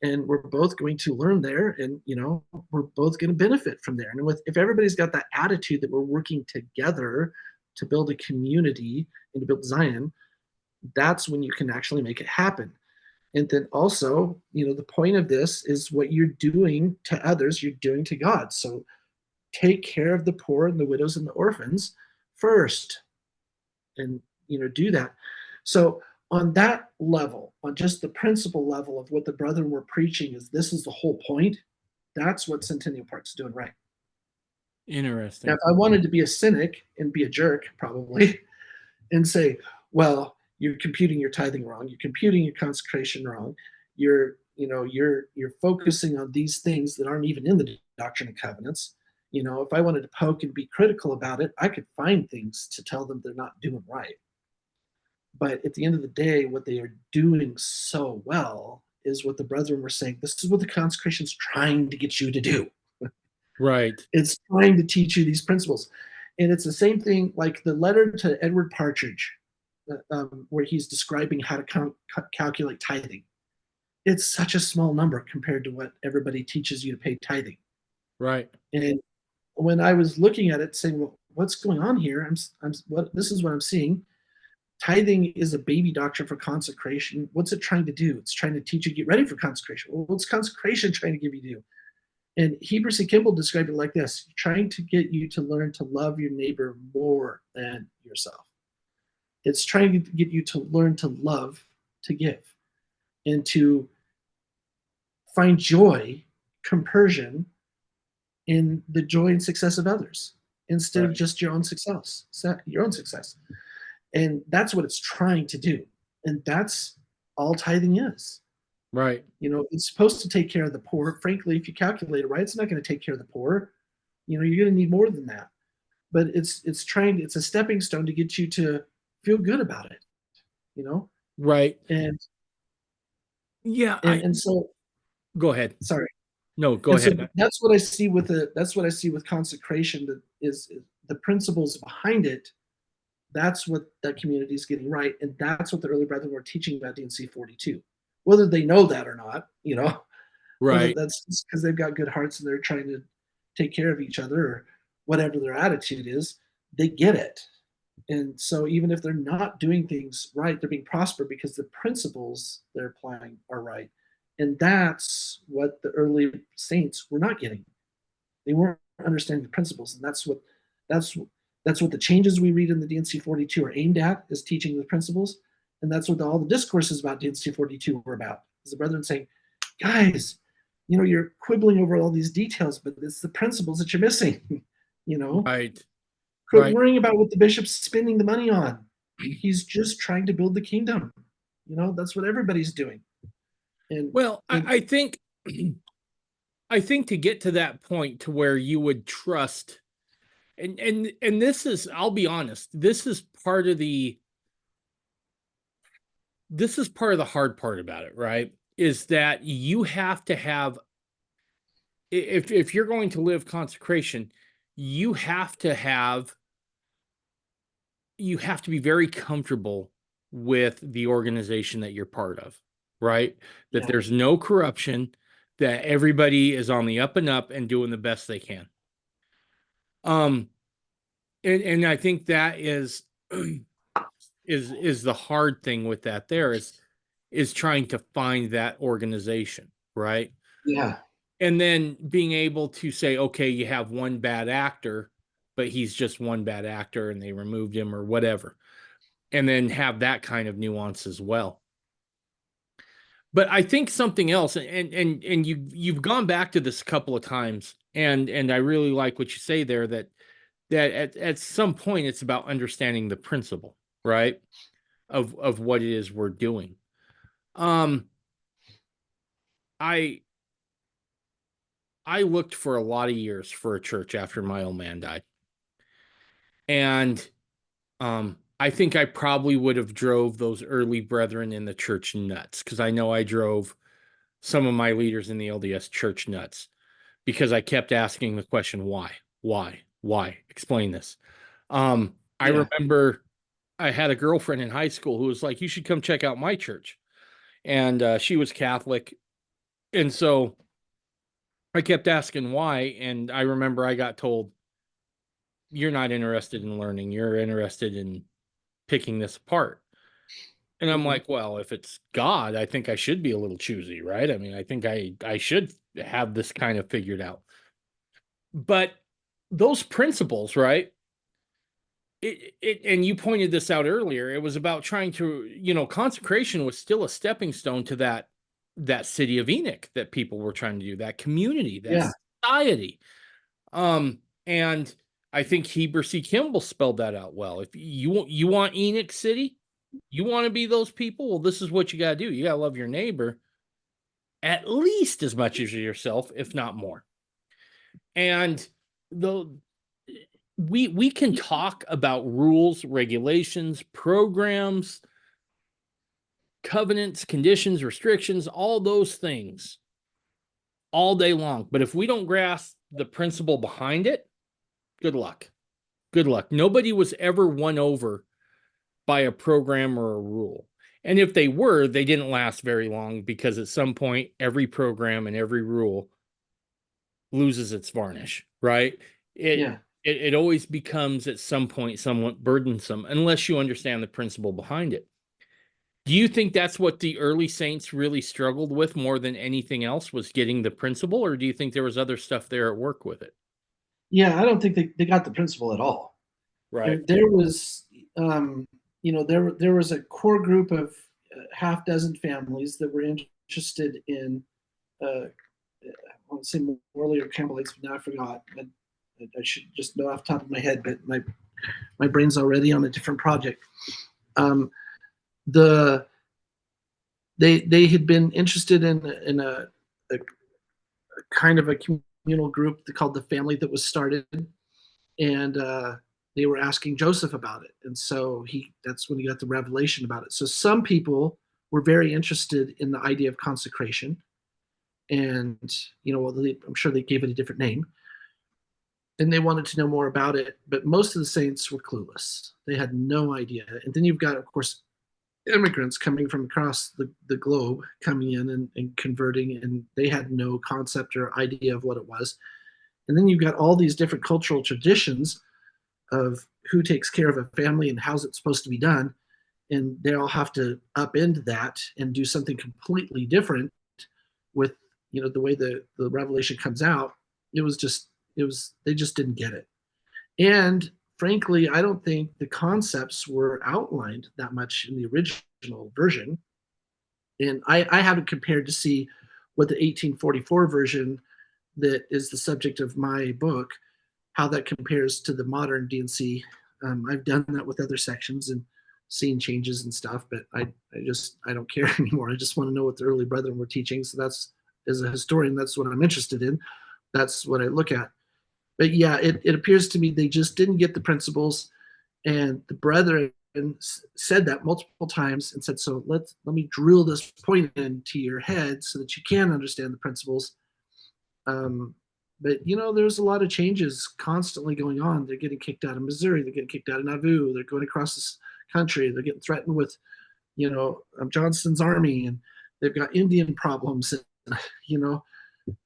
and we're both going to learn there, and we're both going to benefit from there. And if everybody's got that attitude that we're working together to build a community and to build Zion, that's when you can actually make it happen. And then also, the point of this is what you're doing to others, you're doing to God. So take care of the poor and the widows and the orphans first, and do that. So on that level, on just the principle level of what the brethren were preaching, is this is the whole point. That's what Centennial Park's doing right. Interesting. Now, if I wanted to be a cynic and be a jerk, probably, and say, well, you're computing your tithing wrong, you're computing your consecration wrong, you're focusing on these things that aren't even in the Doctrine and Covenants. If I wanted to poke and be critical about it, I could find things to tell them they're not doing right. But at the end of the day, what they are doing so well is what the brethren were saying. This is what the consecration's trying to get you to do. Right. It's trying to teach you these principles. And it's the same thing like the letter to Edward Partridge, where he's describing how to calculate tithing. It's such a small number compared to what everybody teaches you to pay tithing. Right. And when I was looking at it, saying, well, what's going on here? This is what I'm seeing. Tithing is a baby doctrine for consecration. What's it trying to do? It's trying to teach you to get ready for consecration. Well, what's consecration trying to give you to do? And Heber C. Kimball described it like this: trying to get you to learn to love your neighbor more than yourself. It's trying to get you to learn to love, to give, and to find joy, compersion in the joy and success of others, instead of just your own success. And that's what it's trying to do. And that's all tithing is. Right. It's supposed to take care of the poor. Frankly, if you calculate it right, it's not going to take care of the poor. You're going to need more than that. But it's a stepping stone to get you to feel good about it. Right. And yeah. And so Go ahead. Sorry. No, go ahead. So that's what I see with consecration. That is the principles behind it. That's what that community is getting right, and that's what the early brethren were teaching about D&C 42. Whether they know that or not, Right. that's because they've got good hearts and they're trying to take care of each other, or whatever their attitude is, they get it. And so even if they're not doing things right, they're being prospered because the principles they're applying are right. And that's what the early saints were not getting. They weren't understanding the principles, and that's That's what the changes we read in the D&C 42 are aimed at, is teaching the principles. And that's what all the discourses about D&C 42 were about, is the brethren saying, guys, you're quibbling over all these details, but it's the principles that you're missing. Right. Quit Right. worrying about what the bishop's spending the money on. He's just trying to build the kingdom. That's what everybody's doing. And Well, I think I think to get to that point to where you would trust, and this is, I'll be honest, this is part of the hard part about it, right? Is that you have to have, if you're going to live consecration, you have to be very comfortable with the organization that you're part of, right? That yeah, there's no corruption, that everybody is on the up and up and doing the best they can. And I think that is is the hard thing with that. There is trying to find that organization, right? yeah, And then being able to say, okay, you have one bad actor, but he's just one bad actor and they removed him or whatever. And then have that kind of nuance as well. But I think something else, and you've gone back to this a couple of times, and I really like what you say there, that at some point it's about understanding the principle, right? Of what it is we're doing. I looked for a lot of years for a church after my old man died. And I think I probably would have drove those early brethren in the church nuts, because I know I drove some of my leaders in the LDS Church nuts, because I kept asking the question, why? Explain this. I yeah, remember I had a girlfriend in high school who was like, you should come check out my church. And she was Catholic. And so I kept asking why. And I remember I got told, you're not interested in learning. You're interested in picking this apart. And I'm mhm, like, well, if it's God, I think I should be a little choosy, right? I mean, I think I should have this kind of figured out. But those principles, right? And you pointed this out earlier. It was about trying to, consecration was still a stepping stone to that city of Enoch that people were trying to do, that community, that yeah, society. And I think Heber C. Kimball spelled that out well. If you want Enoch City, you want to be those people, well, this is what you got to do. You got to love your neighbor at least as much as yourself, if not more. And the we can talk about rules, regulations, programs, covenants, conditions, restrictions, all those things all day long. But if we don't grasp the principle behind it, good luck. Good luck. Nobody was ever won over by a program or a rule. And if they were, they didn't last very long, because at some point, every program and every rule loses its varnish, right? It yeah. it always becomes at some point somewhat burdensome unless you understand the principle behind it. Do you think that's what the early saints really struggled with more than anything else, was getting the principle, or do you think there was other stuff there at work with it? Yeah, I don't think they got the principle at all. Right. There was, there was a core group of half dozen families that were interested in, I want to say Morley or Campbellites, but now I forgot. I should just know off the top of my head, but my brain's already on a different project. The they had been interested in a kind of a communal group called the Family That Was Started, and they were asking Joseph about it, and so that's when he got the revelation about it. So some people were very interested in the idea of consecration, and I'm sure they gave it a different name, and they wanted to know more about it. But most of the saints were clueless; they had no idea. And then you've got, of course, immigrants coming from across the globe coming in and converting, and they had no concept or idea of what it was. And then you've got all these different cultural traditions of who takes care of a family and how's it supposed to be done, and they all have to upend that and do something completely different with the way the revelation comes out. It was they just didn't get it. And frankly, I don't think the concepts were outlined that much in the original version. And I haven't compared to see what the 1844 version that is the subject of my book, how that compares to the modern D&C. I've done that with other sections and seen changes and stuff, but I don't care anymore. I just want to know what the early brethren were teaching. So that's, as a historian, that's what I'm interested in. That's what I look at. But yeah, it appears to me they just didn't get the principles, and the brethren said that multiple times and said, so let me drill this point into your head so that you can understand the principles. But there's a lot of changes constantly going on. They're getting kicked out of Missouri. They're getting kicked out of Nauvoo. They're going across this country. They're getting threatened with, Johnston's army, and they've got Indian problems. And,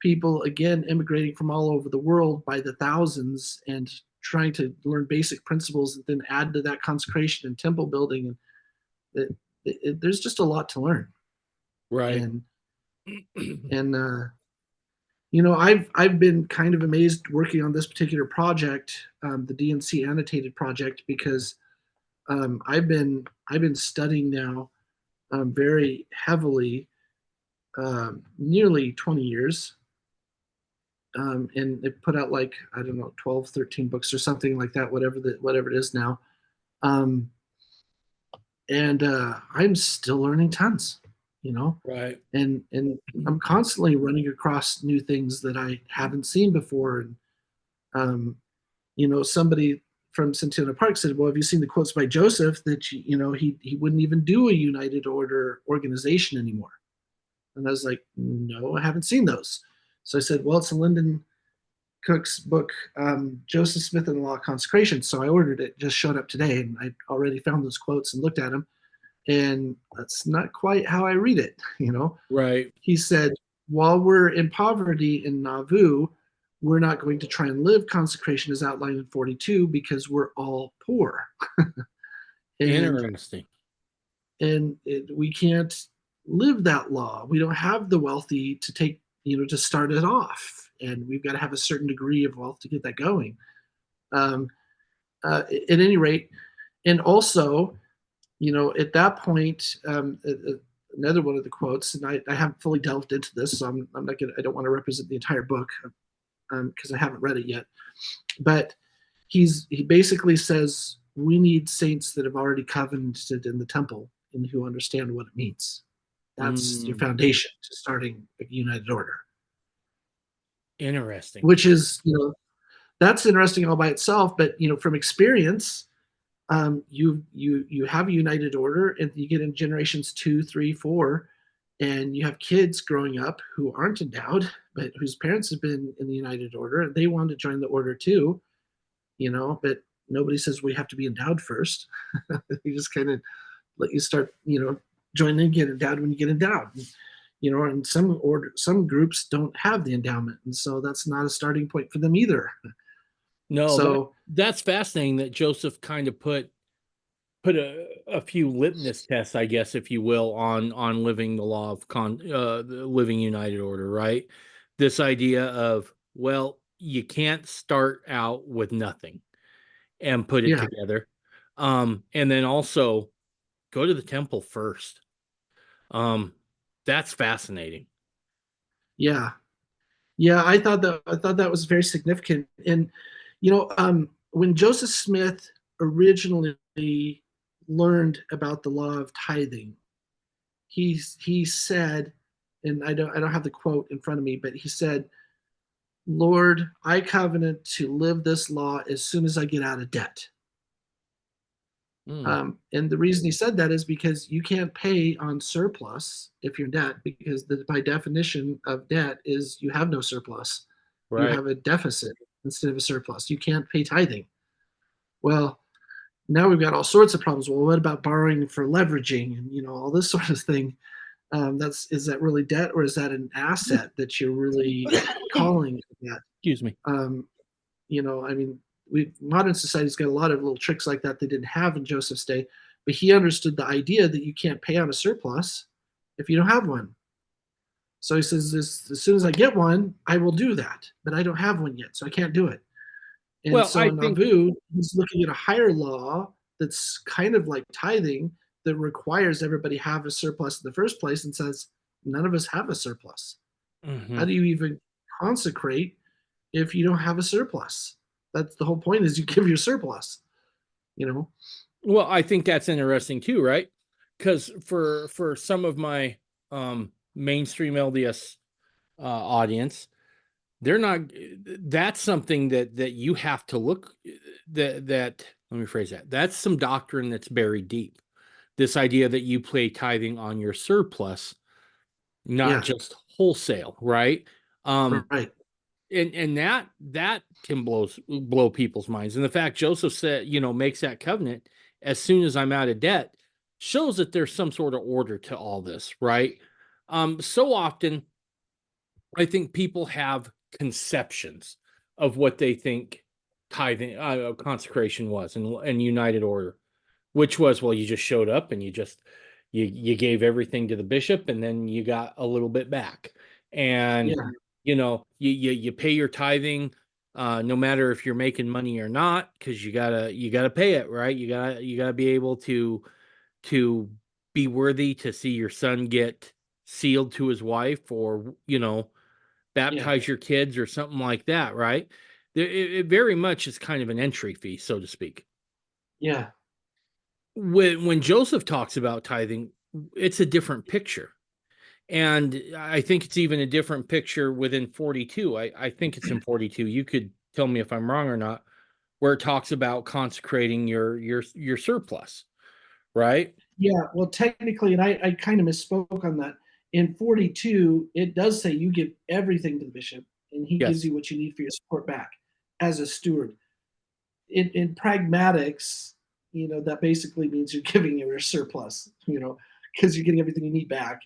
people again immigrating from all over the world by the thousands and trying to learn basic principles and then add to that consecration and temple building. And there's just a lot to learn. Right. And I've been kind of amazed working on this particular project, the D&C Annotated project, because I've been studying now very heavily, nearly 20 years. And they put out, like, I don't know, 12, 13 books or something like that, whatever it is now. And I'm still learning tons, Right. and I'm constantly running across new things that I haven't seen before. And somebody from Centennial Park said, well, have you seen the quotes by Joseph that he wouldn't even do a United Order organization anymore? And I was like, no, I haven't seen those. So I said, well, it's in Lyndon Cook's book, Joseph Smith and the Law of Consecration. So I ordered it, just showed up today, and I already found those quotes and looked at them. And that's not quite how I read it, Right. He said, while we're in poverty in Nauvoo, we're not going to try and live consecration as outlined in 42 because we're all poor. Interesting. And we can't live that law. We don't have the wealthy to take, to start it off. And we've got to have a certain degree of wealth to get that going. At any rate, and also, at that point, another one of the quotes, and I haven't fully delved into this, so I don't want to represent the entire book because I haven't read it yet. But he basically says we need saints that have already covenanted in the temple and who understand what it means. That's your foundation to starting a United Order. Interesting. Which is, that's interesting all by itself. But from experience, you have a United Order, and you get in generations 2, 3, 4, and you have kids growing up who aren't endowed, but whose parents have been in the United Order, and they want to join the order too. But nobody says we have to be endowed first. They just kind of let you start, join and get endowed when you get endowed. And some groups don't have the endowment, and so that's not a starting point for them either. No, So that's fascinating that Joseph kind of put a few litmus tests, I guess, if you will, on living the law of the living United Order, right? This idea of, well, you can't start out with nothing and put it together. And then also go to the temple first. That's fascinating. Yeah. I thought that was very significant. And when Joseph Smith originally learned about the law of tithing, he said, and I don't have the quote in front of me, but he said, Lord, I covenant to live this law as soon as I get out of debt. And the reason he said that is because you can't pay on surplus if you're in debt, because by definition of debt is you have no surplus. Right. You have a deficit instead of a surplus. You can't pay tithing. Well, now we've got all sorts of problems. Well, what about borrowing for leveraging and all this sort of thing? Is that really debt, or is that an asset that you're really calling that? Excuse me. Modern society's got a lot of little tricks like that they didn't have in Joseph's day, but he understood the idea that you can't pay on a surplus if you don't have one. So he says, as soon as I get one, I will do that, but I don't have one yet, so I can't do it. And Well, so I in think, Nauvoo, he's looking at a higher law that's kind of like tithing that requires everybody have a surplus in the first place and says, none of us have a surplus. How mhm. do you even consecrate if you don't have a surplus? That's the whole point is you give your surplus, you know? Well, I think that's interesting too, right? Because for some of my mainstream LDS audience, they're not. That's something that you have to look. That let me phrase that. That's some doctrine that's buried deep. This idea that you pay tithing on your surplus, not Yeah, just wholesale, right? Um, right. and that can blow people's minds. And the fact Joseph said, makes that covenant as soon as I'm out of debt shows that there's some sort of order to all this, right? So often I think people have conceptions of what they think tithing, consecration was, and United Order, which was, well, you just showed up and you gave everything to the bishop, and then you got a little bit back, and Yeah, you pay your tithing, no matter if you're making money or not, because you gotta pay it, right? You gotta be able to be worthy to see your son get sealed to his wife, or yeah, baptize your kids or something like that, right? It very much is kind of an entry fee, so to speak. yeah, When Joseph talks about tithing, it's a different picture. And I think it's even a different picture within 42. I think it's in 42. You could tell me if I'm wrong or not, where it talks about consecrating your surplus, right? yeah. Well, technically, and I kind of misspoke on that. In 42, it does say you give everything to the bishop and he gives Yes. you what you need for your support back as a steward. In pragmatics, that basically means you're giving your surplus, because you're getting everything you need back,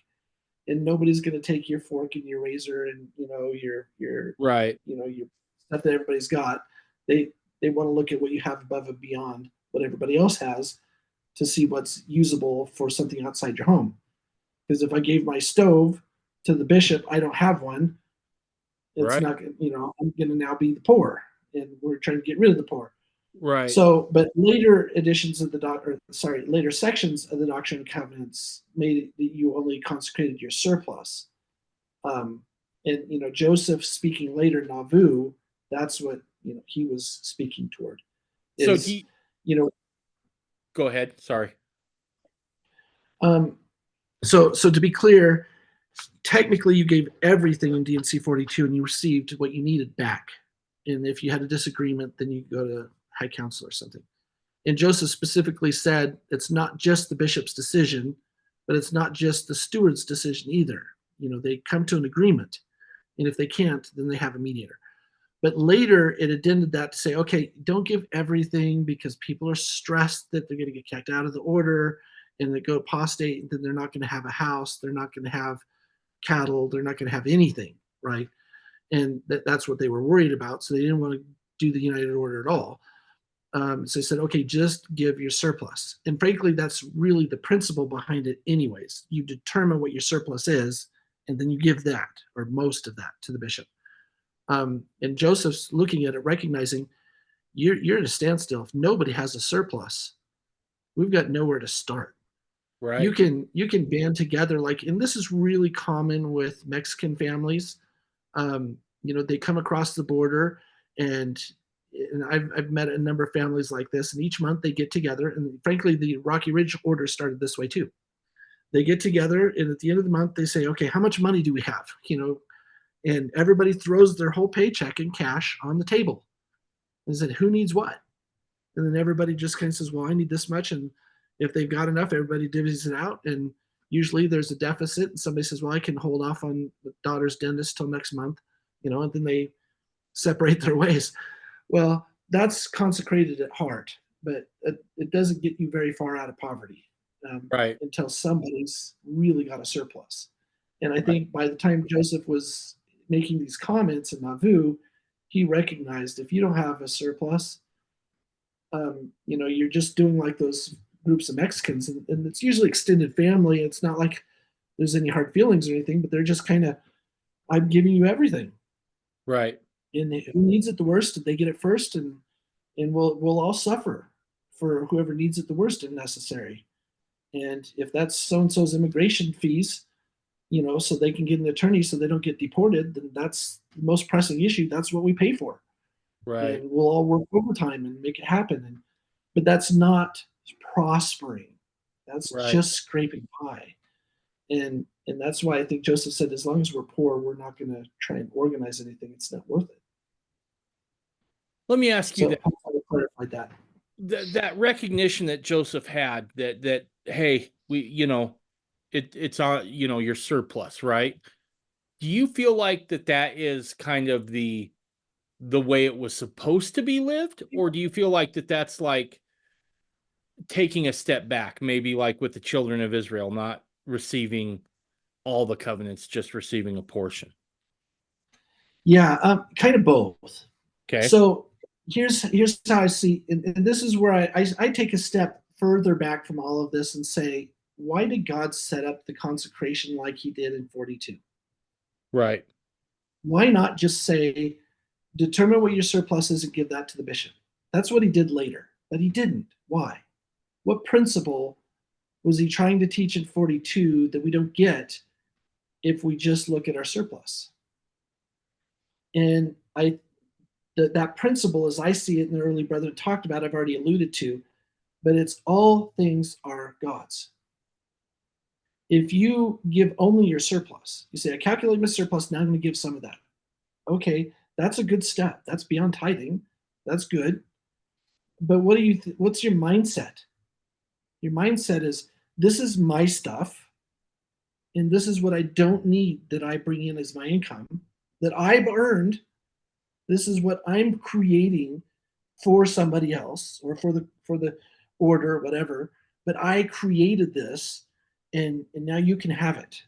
and nobody's going to take your fork and your razor and your Right. your stuff that everybody's got. They want to look at what you have above and beyond what everybody else has to see what's usable for something outside your home. Because if I gave my stove to the bishop, I don't have one. It's Right. not, I'm going to now be the poor, and we're trying to get rid of the poor. Right. So, but later editions of later sections of the Doctrine and Covenants made it that you only consecrated your surplus. Um, and Joseph speaking later, Nauvoo, that's what he was speaking toward. So do Is you, you know, go ahead. Sorry. um, so to be clear, technically you gave everything in D&C 42, and you received what you needed back. And if you had a disagreement, then you go to High Council or something. And Joseph specifically said it's not just the bishop's decision, but it's not just the steward's decision either. They come to an agreement, and if they can't, then they have a mediator. But later it addended that to say, okay, don't give everything because people are stressed that they're going to get kicked out of the order and they go apostate, and then they're not going to have a house, they're not going to have cattle, they're not going to have anything, right? And that's what they were worried about. So they didn't want to do the United Order at all. So I said, okay, just give your surplus. And frankly, that's really the principle behind it, anyways. You determine what your surplus is, and then you give that or most of that to the bishop. And Joseph's looking at it, recognizing you're at a standstill. If nobody has a surplus, we've got nowhere to start. You Right. can band together, like, and this is really common with Mexican families. They come across the border, and I've met a number of families like this, and each month they get together. And frankly, the Rocky Ridge Order started this way too. They get together, and at the end of the month, they say, "Okay, how much money do we have?" And everybody throws their whole paycheck in cash on the table. And said, "Who needs what?" And then everybody just kind of says, "Well, I need this much," and if they've got enough, everybody divvies it out. And usually there's a deficit, and somebody says, "Well, I can hold off on the daughter's dentist till next month," and then they separate their ways. Well, that's consecrated at heart, but it doesn't get you very far out of poverty Right. until somebody's really got a surplus. And I Right. think by the time Joseph was making these comments in Nauvoo, he recognized if you don't have a surplus, you're just doing like those groups of Mexicans, and it's usually extended family. It's not like there's any hard feelings or anything, but they're just kind of, I'm giving you everything. Right. And who needs it the worst? They get it first, and and we'll all suffer for whoever needs it the worst if necessary. And if that's so and so's immigration fees, so they can get an attorney so they don't get deported, then that's the most pressing issue. That's what we pay for. Right. And we'll all work overtime and make it happen. But that's not prospering. That's Right. just scraping by. And that's why I think Joseph said, as long as we're poor, we're not going to try and organize anything. It's not worth it. Let me ask you So I clarified that. that recognition that Joseph had that hey, it's on, your surplus, right? Do you feel like that is kind of the way it was supposed to be lived, or do you feel like that's like taking a step back, maybe like with the children of Israel, not receiving all the covenants, just receiving a portion? Yeah, kind of both. Okay. So here's how I see, and this is where I take a step further back from all of this and say, why did God set up the consecration like he did in 42? Right. Why not just say, determine what your surplus is and give that to the bishop? That's what he did later, but he didn't. Why? What principle was he trying to teach in 42 that we don't get if we just look at our surplus? And that principle, as I see it, and the early brethren talked about, I've already alluded to, but it's all things are God's. If you give only your surplus, you say, I calculate my surplus, now I'm going to give some of that. Okay, that's a good step. That's beyond tithing. That's good. But what's your mindset? Your mindset is, this is my stuff, and this is what I don't need that I bring in as my income, that I've earned. This is what I'm creating for somebody else or for the order or whatever, but I created this, and now you can have it.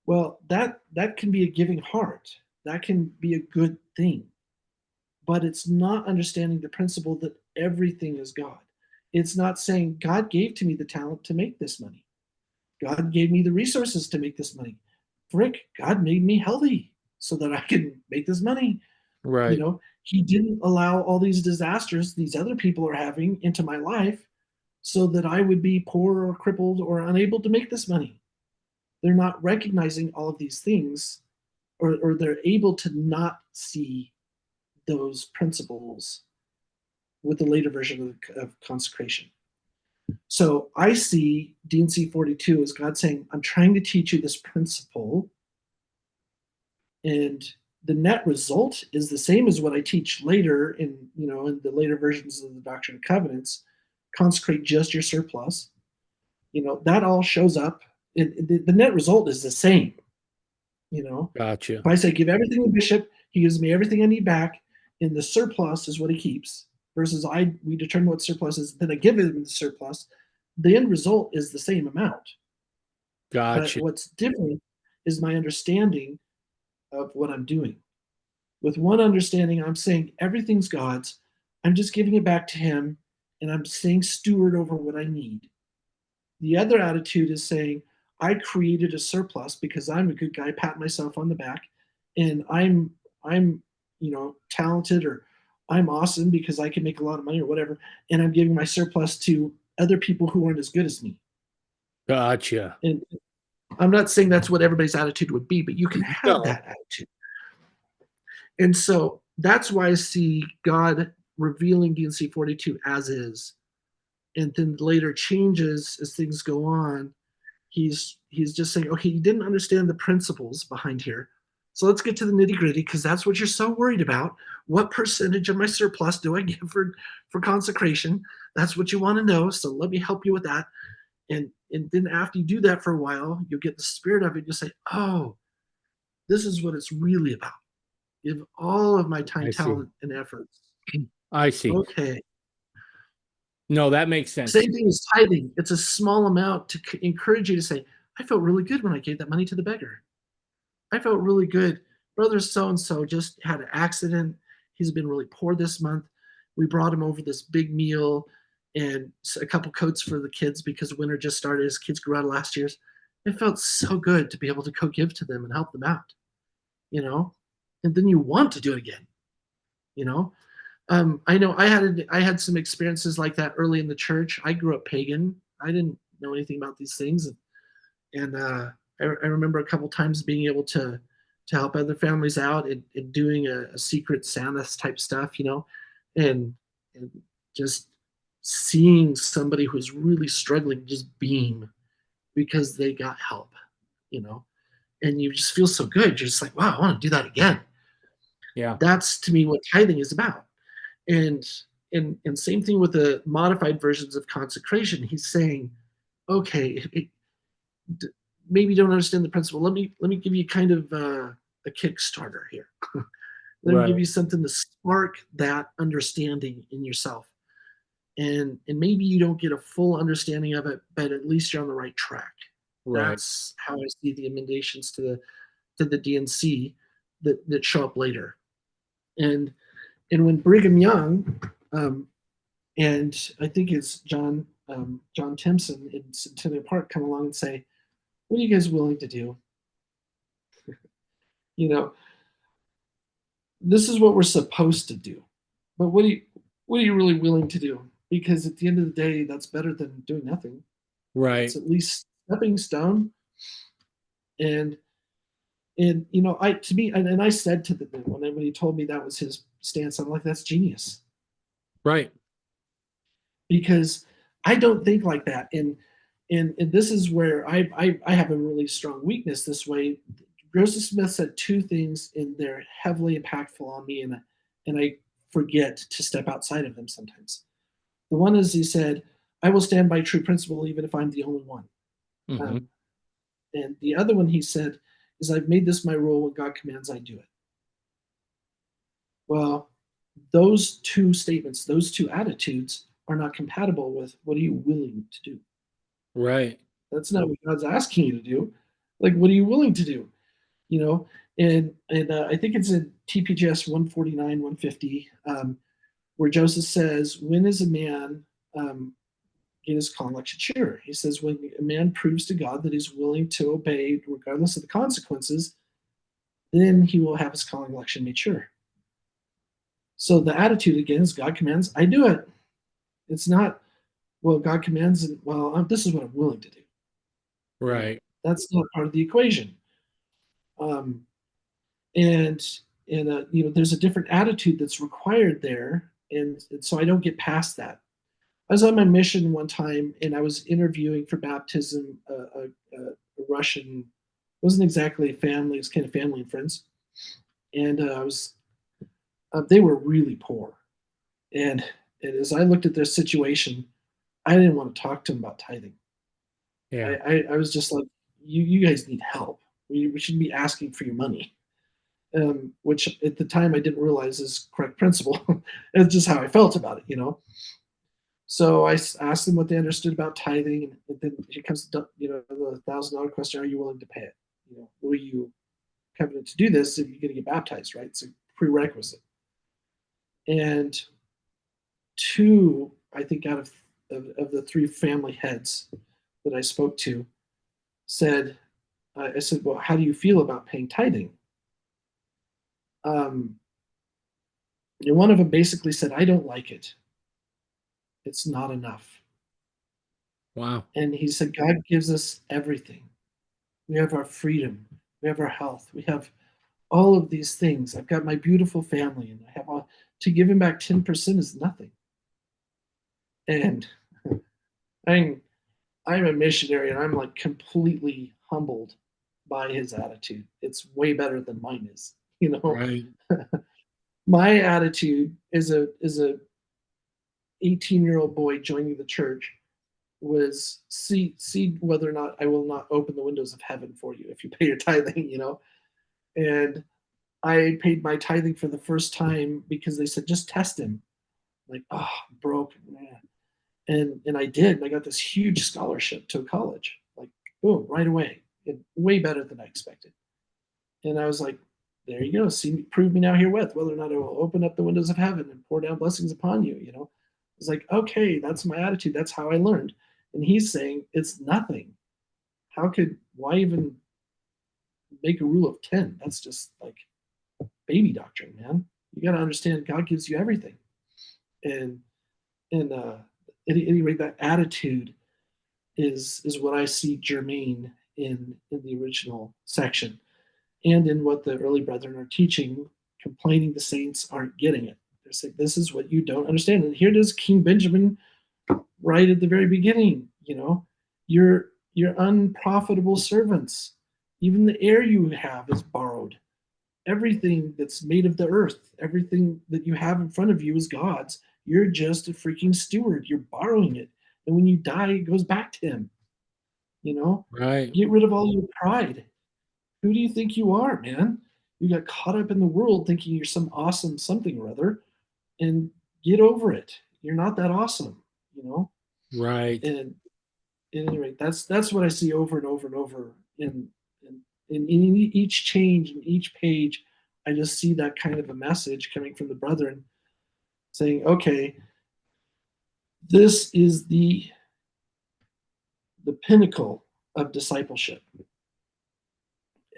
Well, that can be a giving heart. That can be a good thing. But it's not understanding the principle that everything is God. It's not saying, God gave to me the talent to make this money. God gave me the resources to make this money. Frick, God made me healthy so that I can make this money. Right. He didn't allow all these disasters these other people are having into my life so that I would be poor or crippled or unable to make this money. They're not recognizing all of these things, or they're able to not see those principles with the later version of consecration. So I see D&C 42 as God saying, I'm trying to teach you this principle, and the net result is the same as what I teach later in the later versions of the Doctrine Covenants. Consecrate just your surplus. That all shows up. The net result is the same. Gotcha. If I say give everything to the bishop, he gives me everything I need back, and the surplus is what he keeps. Versus we determine what surplus is, then I give him the surplus. The end result is the same amount. But Gotcha. what's different is my understanding of what I'm doing. With one understanding, I'm saying everything's God's. I'm just giving it back to him, and I'm staying steward over what I need. The other attitude is saying, I created a surplus because I'm a good guy, pat myself on the back, and I'm talented, or I'm awesome because I can make a lot of money or whatever, and I'm giving my surplus to other people who aren't as good as me. Gotcha. And I'm not saying that's what everybody's attitude would be, but you can have that attitude. And so that's why I see God revealing D&C 42 as is, and then later changes as things go on. He's just saying, okay, you didn't understand the principles behind here. So let's get to the nitty gritty, because that's what you're so worried about. What percentage of my surplus do I give for consecration? That's what you want to know. So let me help you with that. And then after you do that for a while, you'll get the spirit of it. You'll say, oh, this is what it's really about. Give all of my time, talent, and efforts. I see. Okay. No, that makes sense. Same thing as tithing. It's a small amount to encourage you to say, I felt really good when I gave that money to the beggar. I felt really good. Brother so-and-so just had an accident. He's been really poor this month. We brought him over this big meal and a couple coats for the kids because winter just started. His kids grew out of last year's. It felt so good to be able to go give to them and help them out, and then you want to do it again, I know I had some experiences like that early in the church. I grew up pagan. I didn't know anything about these things, and I remember a couple times being able to help other families out and doing a secret Santa type stuff, and and just seeing somebody who's really struggling just beam because they got help, you know, and you just feel so good. You're just like, wow, I want to do that again. Yeah. That's to me what tithing is about. And and same thing with the modified versions of consecration. He's saying, okay, maybe you don't understand the principle. Let me give you kind of a Kickstarter here. Let me give Right. you something to spark that understanding in yourself. And maybe you don't get a full understanding of it, but at least you're on the right track. Right. That's how I see the emendations to the DNC that show up later. And and when Brigham Young, and I think it's John Timpson in Centennial Park come along and say, "What are you guys willing to do? You know, this is what we're supposed to do, but what are you really willing to do? Because at the end of the day, that's better than doing nothing. It's Right. at least stepping stone." And I to me, and I said to the when he told me that was his stance, I'm like, that's genius Right. because I don't think like that. And this is where I have a really strong weakness this way. Joseph Smith said two things, and they're heavily impactful on me, and I forget to step outside of them sometimes. The one is he said, "I will stand by true principle even if I'm the only one." Hmm. Um, and the other one he said is, "I've made this my rule. When God commands, I do it." Well, those two statements, those two attitudes, are not compatible with what are you willing to do. Right. That's not what God's asking you to do. Like, what are you willing to do? You know, and I think it's in TPGS 149, 150, where Joseph says, "When is a man in his calling election sure?" He says, "When a man proves to God that he's willing to obey regardless of the consequences, then he will have his calling election made sure." So the attitude again is God commands, I do it. It's not, well, God commands, and well, this is what I'm willing to do. Right. That's not part of the equation. Um, and there's a different attitude that's required there, and so I don't get past that. I was on my mission one time, and I was interviewing for baptism a Russian, wasn't exactly a family, it was kind of family and friends, and I was they were really poor, and as I looked at their situation, I didn't want to talk to them about tithing. Yeah. I was just like, you guys need help. We shouldn't be asking for your money. Which at the time I didn't realize is correct principle. It's just how I felt about it. So I asked them what they understood about tithing, and then here comes the $1,000 question: Are you willing to pay it? Will you covenant to do this if you're going to get baptized? Right, it's a prerequisite. And two, I think, out of the three family heads that I spoke to, said, I said, "Well, how do you feel about paying tithing?" Um, and one of them basically said, "I don't like it. It's not enough." Wow. And he said, "God gives us everything. We have our freedom. We have our health. We have all of these things. I've got my beautiful family, and I have all to give him back 10% is nothing." And I'm I'm a missionary, and I'm like completely humbled by his attitude. It's way better than mine is. Right. My attitude is a 18-year-old boy joining the church was see whether or not I will not open the windows of heaven for you if you pay your tithing. And I paid my tithing for the first time because they said just test him. Like, oh, I'm broke, man. And I did, and I got this huge scholarship to a college. Like, boom, right away. Way better than I expected. And I was like, there you go. See, prove me now herewith whether or not I will open up the windows of heaven and pour down blessings upon you. It's like, okay, that's my attitude. That's how I learned. And he's saying it's nothing. Why even make a rule of 10? That's just like baby doctrine, man. You got to understand God gives you everything. And at any rate, that attitude is what I see germane in the original section, and in what the early brethren are teaching, complaining the saints aren't getting it. They're saying, this is what you don't understand. And here it is, King Benjamin, right at the very beginning, you're unprofitable servants. Even the air you have is borrowed. Everything that's made of the earth, everything that you have in front of you is God's. You're just a freaking steward. You're borrowing it. And when you die, it goes back to him. Right. Get rid of all your pride. Who do you think you are, man? You got caught up in the world thinking you're some awesome something or other, and get over it. You're not that awesome. Right. And at any rate, that's what I see over and over and over in each change, in each page. I just see that kind of a message coming from the brethren saying, okay, this is the pinnacle of discipleship.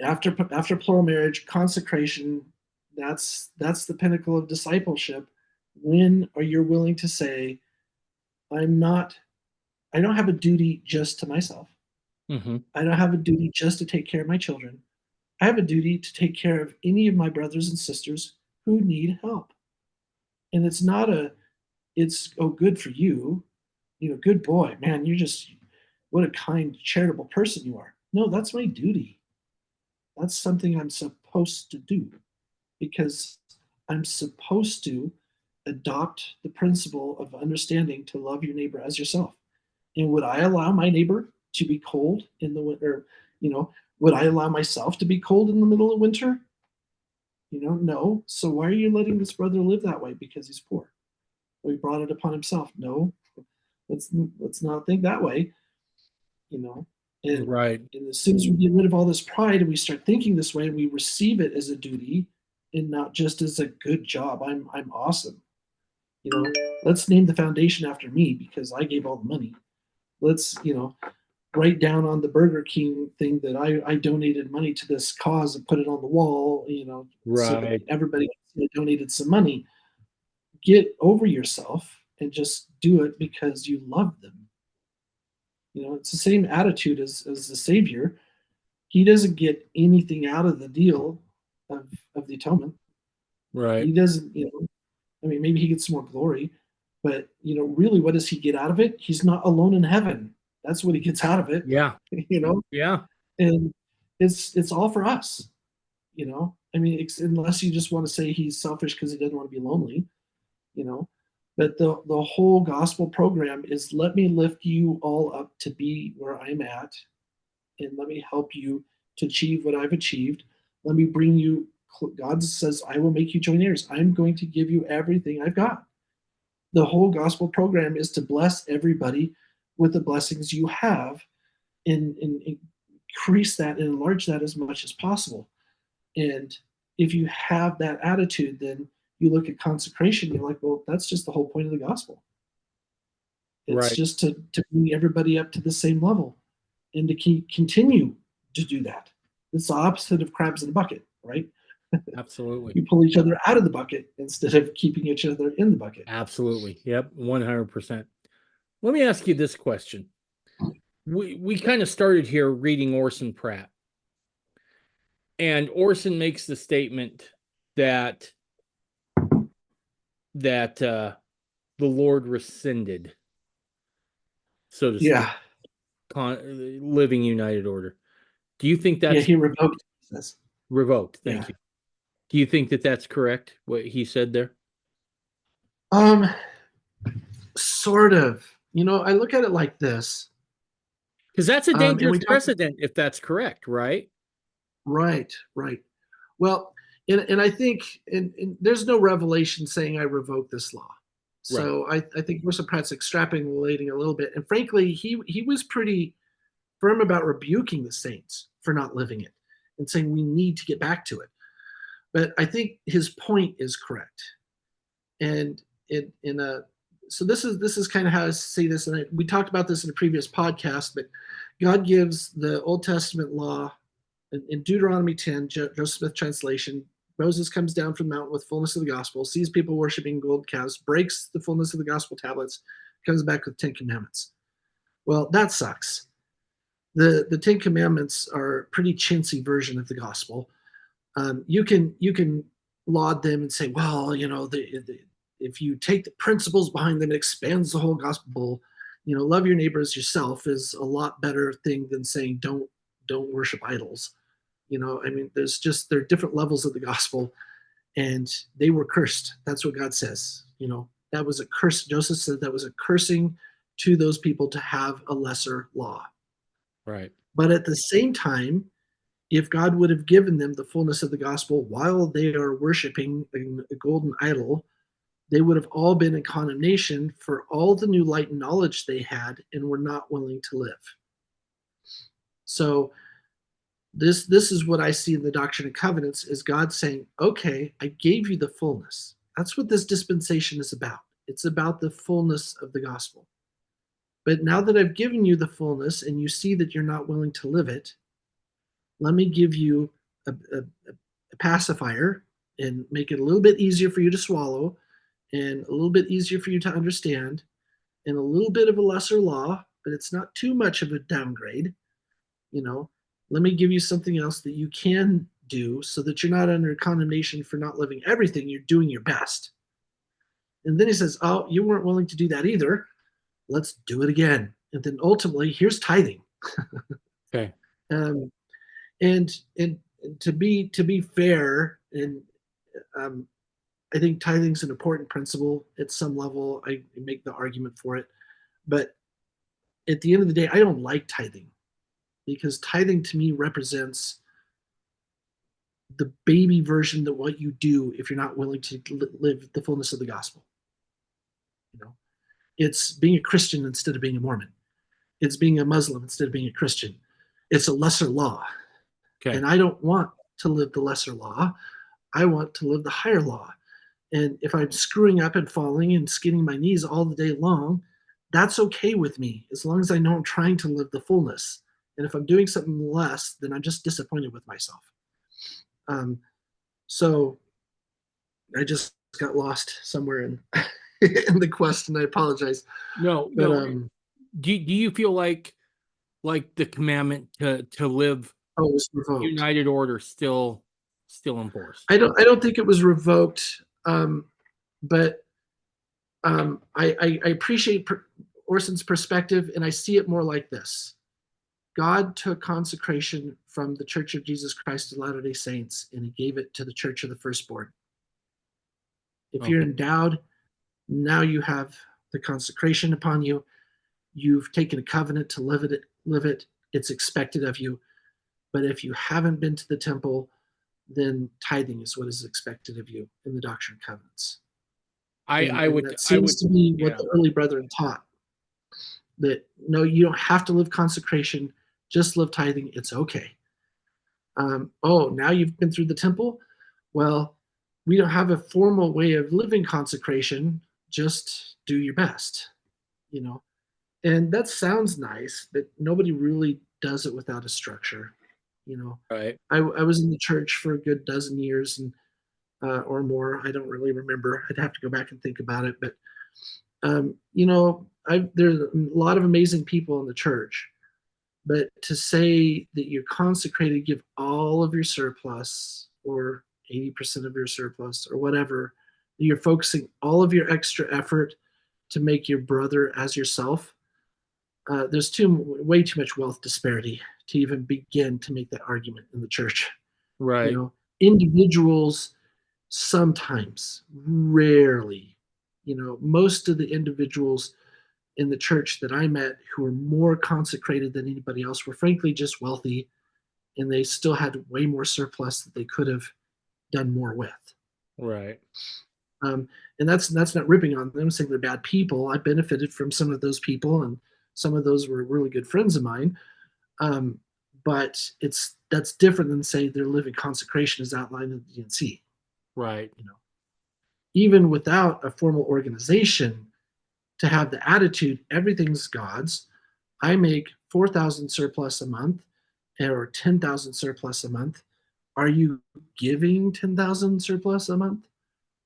After plural marriage, consecration, that's the pinnacle of discipleship. When are you willing to say, I don't have a duty just to myself. Mm-hmm. I don't have a duty just to take care of my children. I have a duty to take care of any of my brothers and sisters who need help. And it's not oh, good for you, good boy, man, what a kind, charitable person you are. No, that's my duty. That's something I'm supposed to do, because I'm supposed to adopt the principle of understanding to love your neighbor as yourself. And would I allow my neighbor to be cold in the winter? Would I allow myself to be cold in the middle of winter? No. So why are you letting this brother live that way? Because he's poor. Well, he brought it upon himself. No, let's not think that way. And Right. and as soon as we get rid of all this pride and we start thinking this way, and we receive it as a duty and not just as a good job. I'm awesome. Let's name the foundation after me because I gave all the money. Let's write down on the Burger King thing that I donated money to this cause and put it on the wall. So that Right. everybody donated some money. Get over yourself and just do it because you love them. It's the same attitude as the Savior. He doesn't get anything out of the deal of the atonement. Right. He doesn't, maybe he gets some more glory, but really, what does he get out of it? He's not alone in heaven. That's what he gets out of it. Yeah. Yeah. And it's all for us. Unless you just want to say he's selfish because he doesn't want to be lonely. But the whole gospel program is, let me lift you all up to be where I'm at, and let me help you to achieve what I've achieved. Let me bring you, God says, I will make you joint heirs. I'm going to give you everything I've got. The whole gospel program is to bless everybody with the blessings you have, and increase that and enlarge that as much as possible. And if you have that attitude, then you look at consecration, you're like, well, that's just the whole point of the gospel. It's Right. just to bring everybody up to the same level and to continue to do that. It's the opposite of crabs in a bucket, right? Absolutely. You pull each other out of the bucket instead of keeping each other in the bucket. Absolutely. Yep. 100%. Let me ask you this question. We kind of started here reading Orson Pratt, and Orson makes the statement that the Lord rescinded, so to speak, living United Order. Do you think that's he revoked this? Revoked? Thank you. Do you think that that's correct, what he said there? Sort of. I look at it like this. Because that's a dangerous precedent if that's correct, right? Right. Well, and I think and there's no revelation saying I revoke this law. So right. I think Orson Pratt's extrapolating a little bit. And frankly, he was pretty firm about rebuking the saints for not living it and saying we need to get back to it. But I think his point is correct. And so this is kind of how I see this. And we talked about this in a previous podcast, but God gives the Old Testament law in Deuteronomy 10, Joseph Smith translation, Moses comes down from the mountain with fullness of the gospel, sees people worshiping gold calves, breaks the fullness of the gospel tablets, comes back with 10 commandments. Well, that sucks. The 10 commandments are a pretty chintzy version of the gospel. You can laud them and say, well, if you take the principles behind them, it expands the whole gospel. Love your neighbor as yourself is a lot better thing than saying don't worship idols. There are different levels of the gospel, and they were cursed. That's what God says. That was a curse. Joseph said that was a cursing to those people to have a lesser law. Right. But at the same time, if God would have given them the fullness of the gospel while they are worshiping a golden idol, they would have all been in condemnation for all the new light and knowledge they had and were not willing to live. So this is what I see in the Doctrine and Covenants, is God saying, okay, I gave you the fullness. That's what this dispensation is about. It's about the fullness of the gospel. But now that I've given you the fullness and you see that you're not willing to live it, let me give you a pacifier and make it a little bit easier for you to swallow and a little bit easier for you to understand and a little bit of a lesser law, but it's not too much of a downgrade. Let me give you something else that you can do so that you're not under condemnation for not living everything. You're doing your best. And then he says, oh, you weren't willing to do that either. Let's do it again. And then ultimately, here's tithing. Okay. And to be fair, and I think tithing's an important principle at some level. I make the argument for it, but at the end of the day, I don't like tithing, because tithing to me represents the baby version of what you do if you're not willing to live the fullness of the gospel. It's being a Christian instead of being a Mormon. It's being a Muslim instead of being a Christian. It's a lesser law. Okay. And I don't want to live the lesser law. I want to live the higher law. And if I'm screwing up and falling and skinning my knees all the day long, that's okay with me, as long as I know I'm trying to live the fullness. And if I'm doing something less, then I'm just disappointed with myself. So I just got lost somewhere in the quest, and I apologize. No. Do you feel like the commandment to live it was revoked. United Order still enforced? I don't think it was revoked, but I appreciate Orson's perspective, and I see it more like this. God took consecration from the Church of Jesus Christ of Latter-day Saints, and he gave it to the Church of the Firstborn. If you're endowed, now you have the consecration upon you. You've taken a covenant to live it. It's expected of you. But if you haven't been to the temple, then tithing is what is expected of you in the Doctrine and Covenants. That seems to be what the early brethren taught. That no, you don't have to live consecration, just live tithing. It's okay. Now you've been through the temple? Well, we don't have a formal way of living consecration. Just do your best, And that sounds nice, but nobody really does it without a structure, Right. I was in the church for a good dozen years and or more. I don't really remember. I'd have to go back and think about it. But there's a lot of amazing people in the church. But to say that you're consecrated, give all of your surplus or 80% of your surplus or whatever, you're focusing all of your extra effort to make your brother as yourself. There's way too much wealth disparity to even begin to make that argument in the church. Right. Individuals sometimes, rarely, most of the individuals in the church that I met who were more consecrated than anybody else were frankly just wealthy, and they still had way more surplus that they could have done more with. Right. And that's not ripping on them, saying they're bad people. I benefited from some of those people, and some of those were really good friends of mine. But that's different than say they're living consecration as outlined in the DNC. Right. Even without a formal organization, to have the attitude everything's God's. I make 4,000 surplus a month, or 10,000 surplus a month. Are you giving 10,000 surplus a month?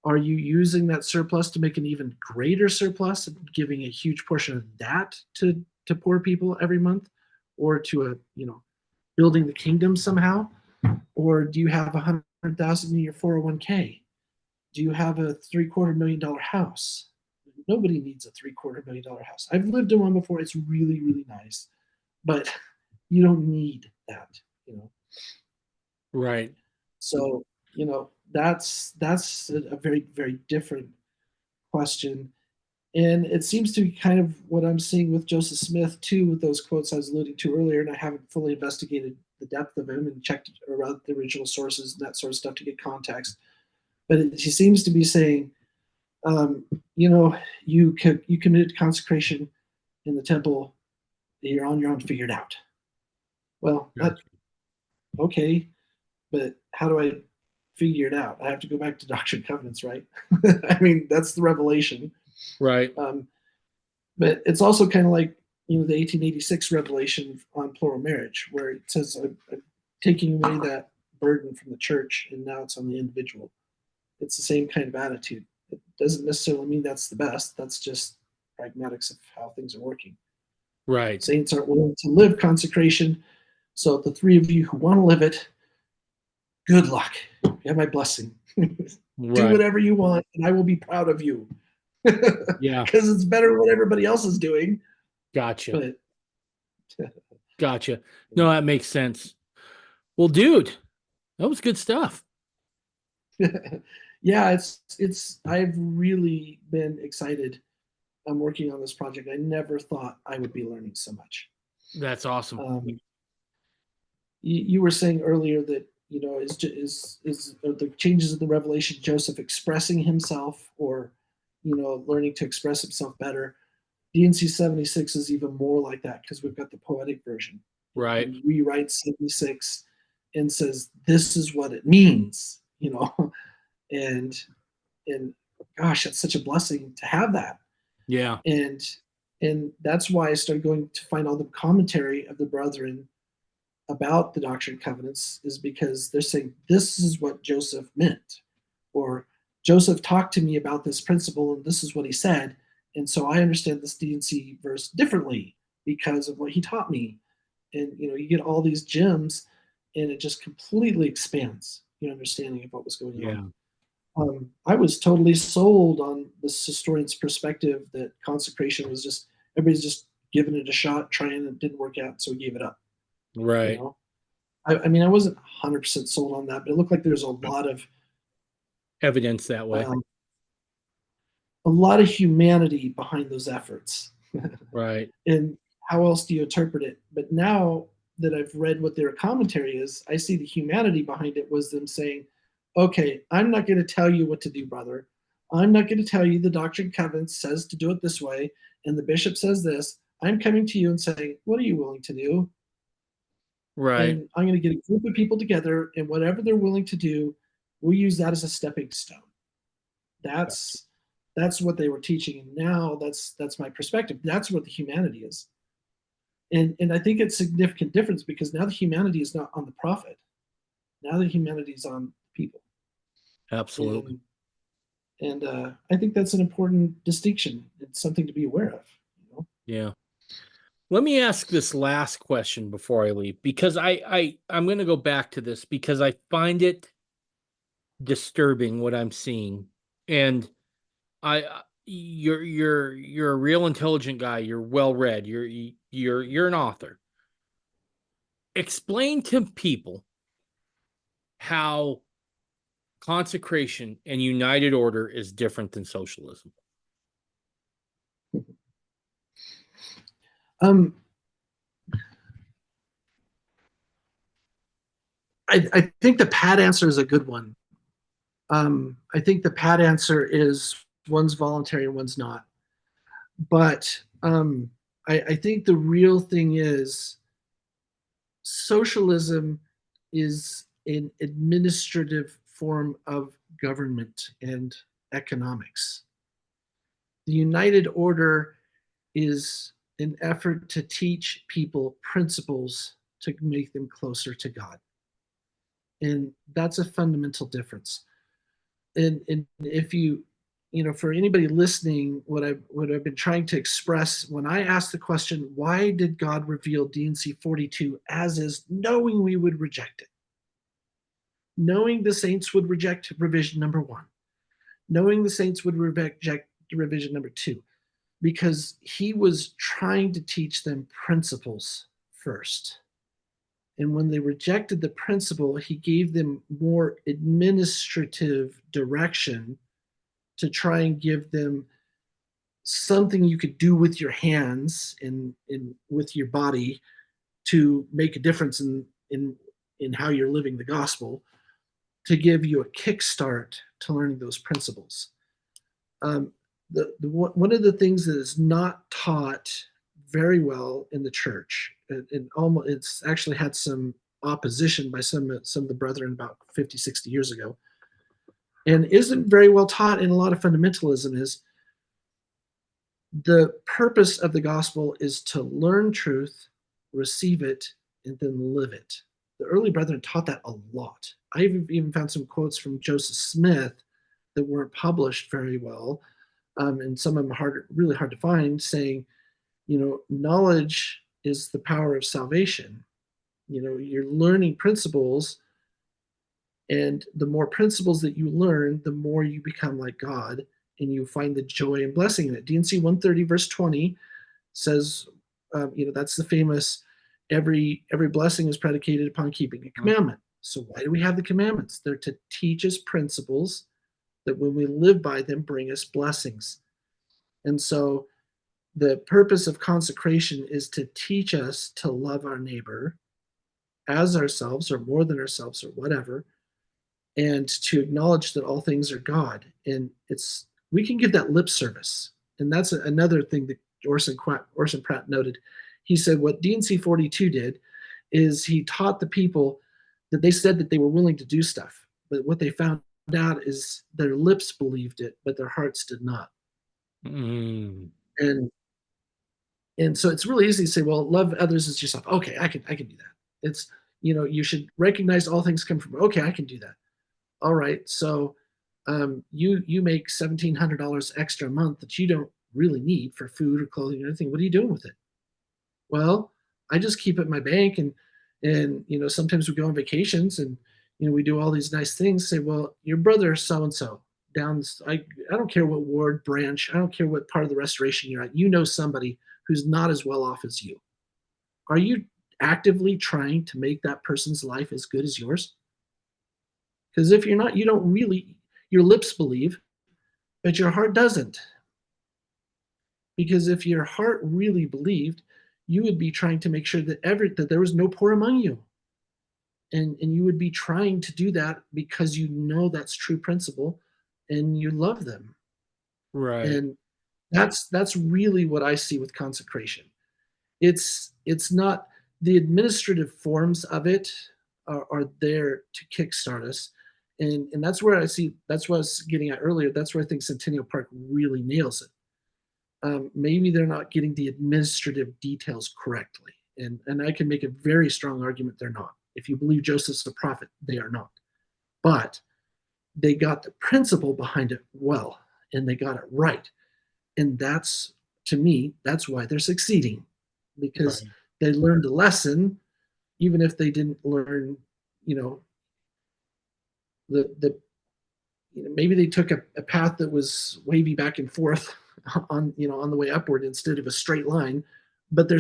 Are you using that surplus to make an even greater surplus and giving a huge portion of that to poor people every month, or to a building the kingdom somehow? Or do you have 100,000 in your 401k? Do you have a $750,000 house? Nobody needs a $750,000 house. I've lived in one before. It's really, really nice, but you don't need that, Right. So, that's a very, very different question. And it seems to be kind of what I'm seeing with Joseph Smith too, with those quotes I was alluding to earlier. And I haven't fully investigated the depth of him and checked around the original sources and that sort of stuff to get context. But he seems to be saying, you committed consecration in the temple, you're on your own, figured out. Well, okay, but how do I figure it out? I have to go back to Doctrine Covenants, right? I mean, that's the revelation. Right. But it's also kind of like, the 1886 revelation on plural marriage, where it says, I'm taking away that burden from the church, and now it's on the individual. It's the same kind of attitude. It doesn't necessarily mean that's the best. That's just pragmatics of how things are working. Right. Saints aren't willing to live consecration. So the three of you who want to live it, good luck. You have my blessing. Do whatever you want, and I will be proud of you. Yeah. Because it's better than what everybody else is doing. Gotcha. But Gotcha. No, that makes sense. Well, dude, that was good stuff. yeah, I've really been excited. I'm working on this project. I never thought I would be learning so much. That's awesome. You were saying earlier that is the changes in the revelation Joseph expressing himself, or learning to express himself better. DNC 76 is even more like that, because we've got the poetic version. Right. He rewrites 76 and says this is what it means, and gosh, it's such a blessing to have that. Yeah. And that's why I started going to find all the commentary of the brethren about the Doctrine Covenants, is because they're saying this is what Joseph meant, or Joseph talked to me about this principle and this is what he said, and so I understand this DNC verse differently because of what he taught me. And you get all these gems, and it just completely expands your understanding of what was going on. I was totally sold on this historian's perspective that consecration was just everybody's just giving it a shot, trying, and it didn't work out, so we gave it up. Right. I mean, I wasn't 100% sold on that, but it looked like there's a lot of evidence that way. A lot of humanity behind those efforts. Right. And how else do you interpret it? But now that I've read what their commentary is, I see the humanity behind it was them saying, okay, I'm not going to tell you what to do, brother. I'm not going to tell you the Doctrine Covenants says to do it this way, and the bishop says this. I'm coming to you and saying, what are you willing to do? Right. And I'm going to get a group of people together, and whatever they're willing to do, we'll use that as a stepping stone. That's what they were teaching. And now that's my perspective. That's what the humanity is. And I think it's a significant difference, because now the humanity is not on the prophet. Now the humanity is on people. Absolutely. And I think that's an important distinction. It's something to be aware of. Yeah. Let me ask this last question before I leave, because I'm going to go back to this because I find it disturbing what I'm seeing. And you're a real intelligent guy. You're well read. You're an author. Explain to people how consecration and united order is different than socialism. I think the pat answer is a good one. I think the pat answer is one's voluntary and one's not. But I think the real thing is socialism is an administrative form of government and economics. The United Order is an effort to teach people principles to make them closer to God. And that's a fundamental difference. And if you, for anybody listening, what I've been trying to express when I ask the question, why did God reveal D&C 42 as is, knowing we would reject it, knowing the saints would reject revision number 1, knowing the saints would reject revision number 2, because he was trying to teach them principles first. And when they rejected the principle, he gave them more administrative direction to try and give them something you could do with your hands and with your body to make a difference in how you're living the gospel, to give you a kickstart to learning those principles. One of the things that is not taught very well in the church, and almost it's actually had some opposition by some of the brethren about 50, 60 years ago, and isn't very well taught in a lot of fundamentalism, is the purpose of the gospel is to learn truth, receive it, and then live it. The early brethren taught that a lot. I've even found some quotes from Joseph Smith that weren't published very well, and some of them really hard to find, saying, knowledge is the power of salvation. You're learning principles, and the more principles that you learn, the more you become like God, and you find the joy and blessing in it. D&C 130 verse 20 says, that's the famous, every blessing is predicated upon keeping a commandment. So why do we have the commandments? They're to teach us principles that when we live by them bring us blessings. And so the purpose of consecration is to teach us to love our neighbor as ourselves, or more than ourselves, or whatever, and to acknowledge that all things are God. And we can give that lip service. And that's another thing that Orson Pratt noted. He said what D&C 42 did is he taught the people that they said that they were willing to do stuff, but what they found out is their lips believed it, but their hearts did not. And so it's really easy to say, well, love others as yourself. Okay, I can do that. It's, you should recognize all things come from, okay, I can do that. All right, so you make $1,700 extra a month that you don't really need for food or clothing or anything. What are you doing with it? Well, I just keep it in my bank, and sometimes we go on vacations, and we do all these nice things. Say, well, your brother so and so down, I don't care what ward, branch, I don't care what part of the restoration you're at. Somebody who's not as well off as you. Are you actively trying to make that person's life as good as yours? Because if you're not, you don't really, your lips believe, but your heart doesn't. Because if your heart really believed, you would be trying to make sure that there was no poor among you. And you would be trying to do that because that's true principle and you love them. Right. And that's really what I see with consecration. It's not, the administrative forms of it are there to kickstart us. And that's where that's what I was getting at earlier. That's where I think Centennial Park really nails it. Maybe they're not getting the administrative details correctly. And I can make a very strong argument they're not. If you believe Joseph's a prophet, they are not. But they got the principle behind it well, and they got it right. And that's, to me, that's why they're succeeding, because they learned a lesson, even if they didn't learn, maybe they took a path that was wavy back and forth on the way upward instead of a straight line, but they're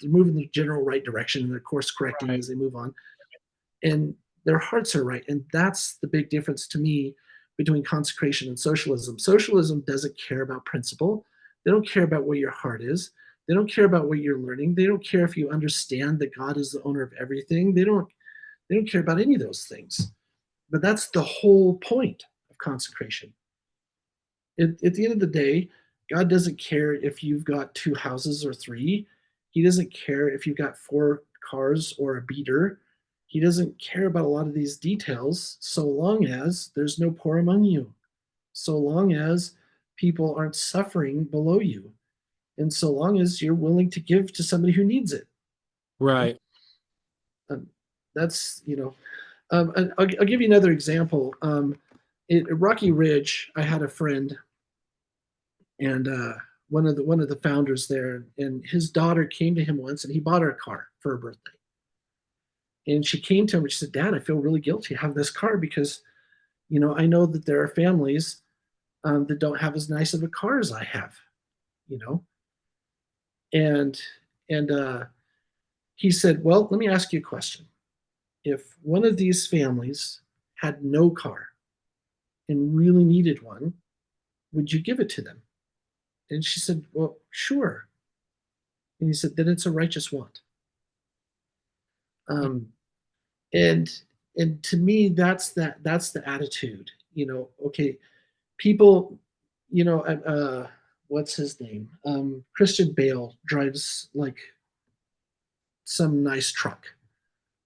moving the general right direction, and they're course correcting as they move on, and their hearts are right. And that's the big difference to me between consecration and socialism. Socialism doesn't care about principle. They don't care about where your heart is. They don't care about what you're learning. They don't care if you understand that God is the owner of everything. They don't care about any of those things. But that's the whole point of consecration. At the end of the day, God doesn't care if you've got 2 houses or 3. He doesn't care if you've got 4 cars or a beater. He doesn't care about a lot of these details, so long as there's no poor among you, so long as people aren't suffering below you, and so long as you're willing to give to somebody who needs it. Right. That's, And I'll give you another example. At Rocky Ridge, I had a friend, and one of the founders there, and his daughter came to him once, and he bought her a car for her birthday. And she came to him and she said, "Dad, I feel really guilty having this car because, I know that there are families that don't have as nice of a car as I have, you know." And he said, "Well, let me ask you a question. If one of these families had no car and really needed one, would you give it to them?" And she said, "Well, sure." And he said, "Then it's a righteous want." Um, and and to me, that's the attitude. Okay, people, what's his name? Christian Bale drives like some nice truck,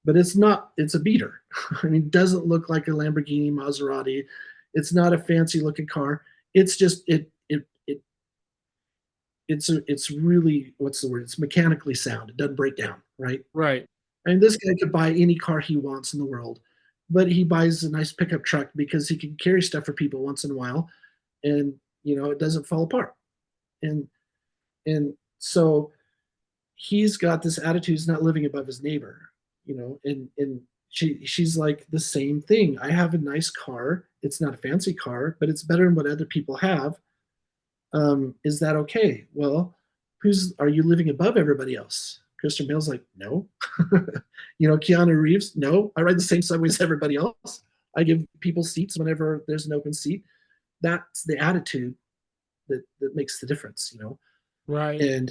but it's a beater. I mean, it doesn't look like a Lamborghini Maserati. It's not a fancy looking car. It's just it's really, what's the word? It's mechanically sound. It doesn't break down, right? Right. And this guy could buy any car he wants in the world, but he buys a nice pickup truck because he can carry stuff for people once in a while, and it doesn't fall apart. And so he's got this attitude. He's not living above his neighbor, and she's like the same thing. I have a nice car. It's not a fancy car, but it's better than what other people have. Is that okay? Well, are you living above everybody else? Christian Bale's like, no. Keanu Reeves, no. I ride the same subway as everybody else. I give people seats whenever there's an open seat. That's the attitude that makes the difference, Right. and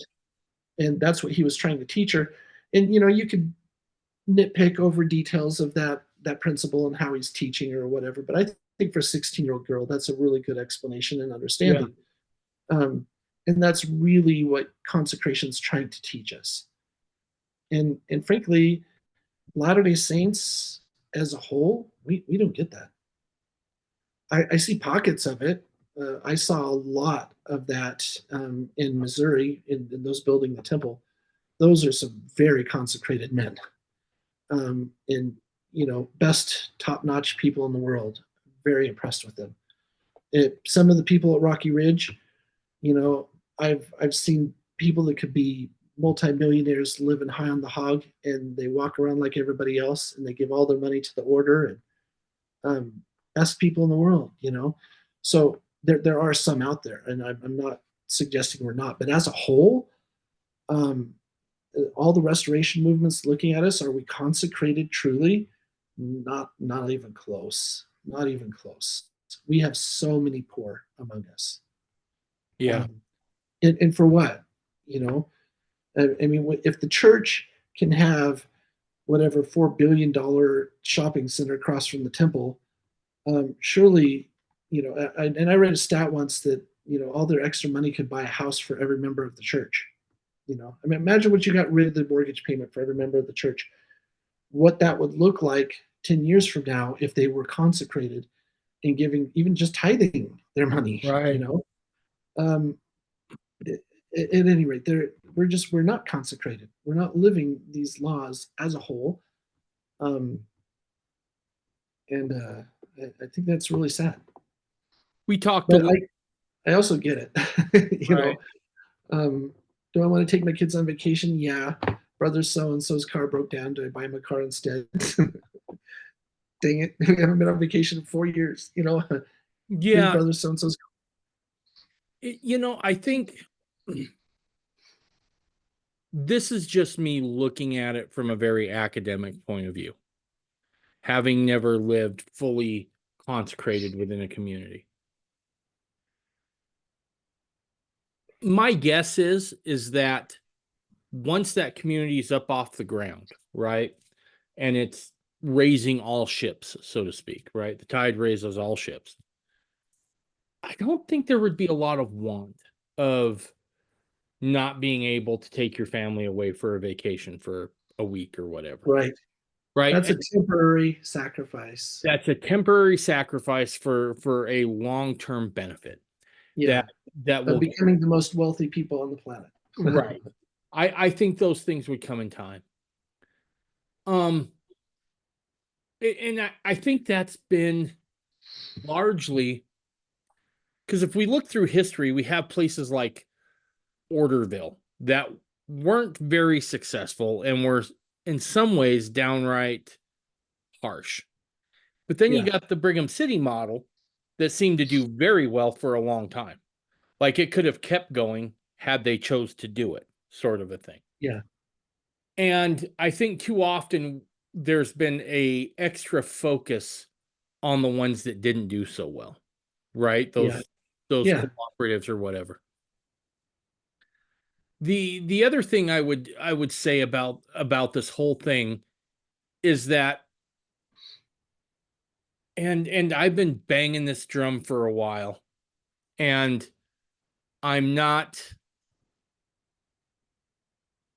that's what he was trying to teach her. And you could nitpick over details of that principle and how he's teaching or whatever, but I think for a 16-year-old girl, that's a really good explanation and Yeah. understanding. And that's really what consecration is trying to teach us. And frankly, Latter-day Saints as a whole, we don't get that. I see pockets of it. I saw a lot of that in Missouri, in those building the temple. Those are some very consecrated men, and best top-notch people in the world. Very impressed with them. Some of the people at Rocky Ridge, I've seen people that could be multimillionaires living high on the hog, and they walk around like everybody else, and they give all their money to the order, and best people in the world. So there are some out there, and I'm not suggesting we're not, but as a whole, um, all the restoration movements looking at us, are we consecrated truly? Not even close. Not even close. We have so many poor among us. Yeah. Um, and for what? I mean, if the church can have whatever $4 billion shopping center across from the temple, surely, and I read a stat once that all their extra money could buy a house for every member of the church. I mean, imagine what you got rid of the mortgage payment for every member of the church. What that would look like 10 years from now if they were consecrated and giving, even just tithing their money. Right. Um, at any rate, we're not consecrated. We're not living these laws as a whole, and I think that's really sad. We talked a But little. I also get it. Right. Do I want to take my kids on vacation? Yeah. Brother so and so's car broke down. Do I buy him a car instead? Dang it! We haven't been on vacation in 4 years. Here's Yeah. brother so and so's. I think this is just me looking at it from a very academic point of view, having never lived fully consecrated within a community. My guess is that once that community is up off the ground, right, and it's raising all ships, so to speak, right, the tide raises all ships. I don't think there would be a lot of want of not being able to take your family away for a vacation for a week or whatever, Right. right? That's a temporary sacrifice. That's a temporary sacrifice for a long-term benefit Yeah. that that Of will becoming the most wealthy people on the planet. right. I think those things would come in time. Um And I think that's been largely because if we look through history, we have places like Orderville that weren't very successful and were in some ways downright harsh. But then you Yeah, got the Brigham City model that seemed to do very well for a long time. Like it could have kept going had they chose to do it, sort of a thing. yeah, And I think too often there's been a extra focus on the ones that didn't do so well, right? yeah, Those yeah, cooperatives or whatever. The other thing I would say about this whole thing is that and I've been banging this drum for a while, and I'm not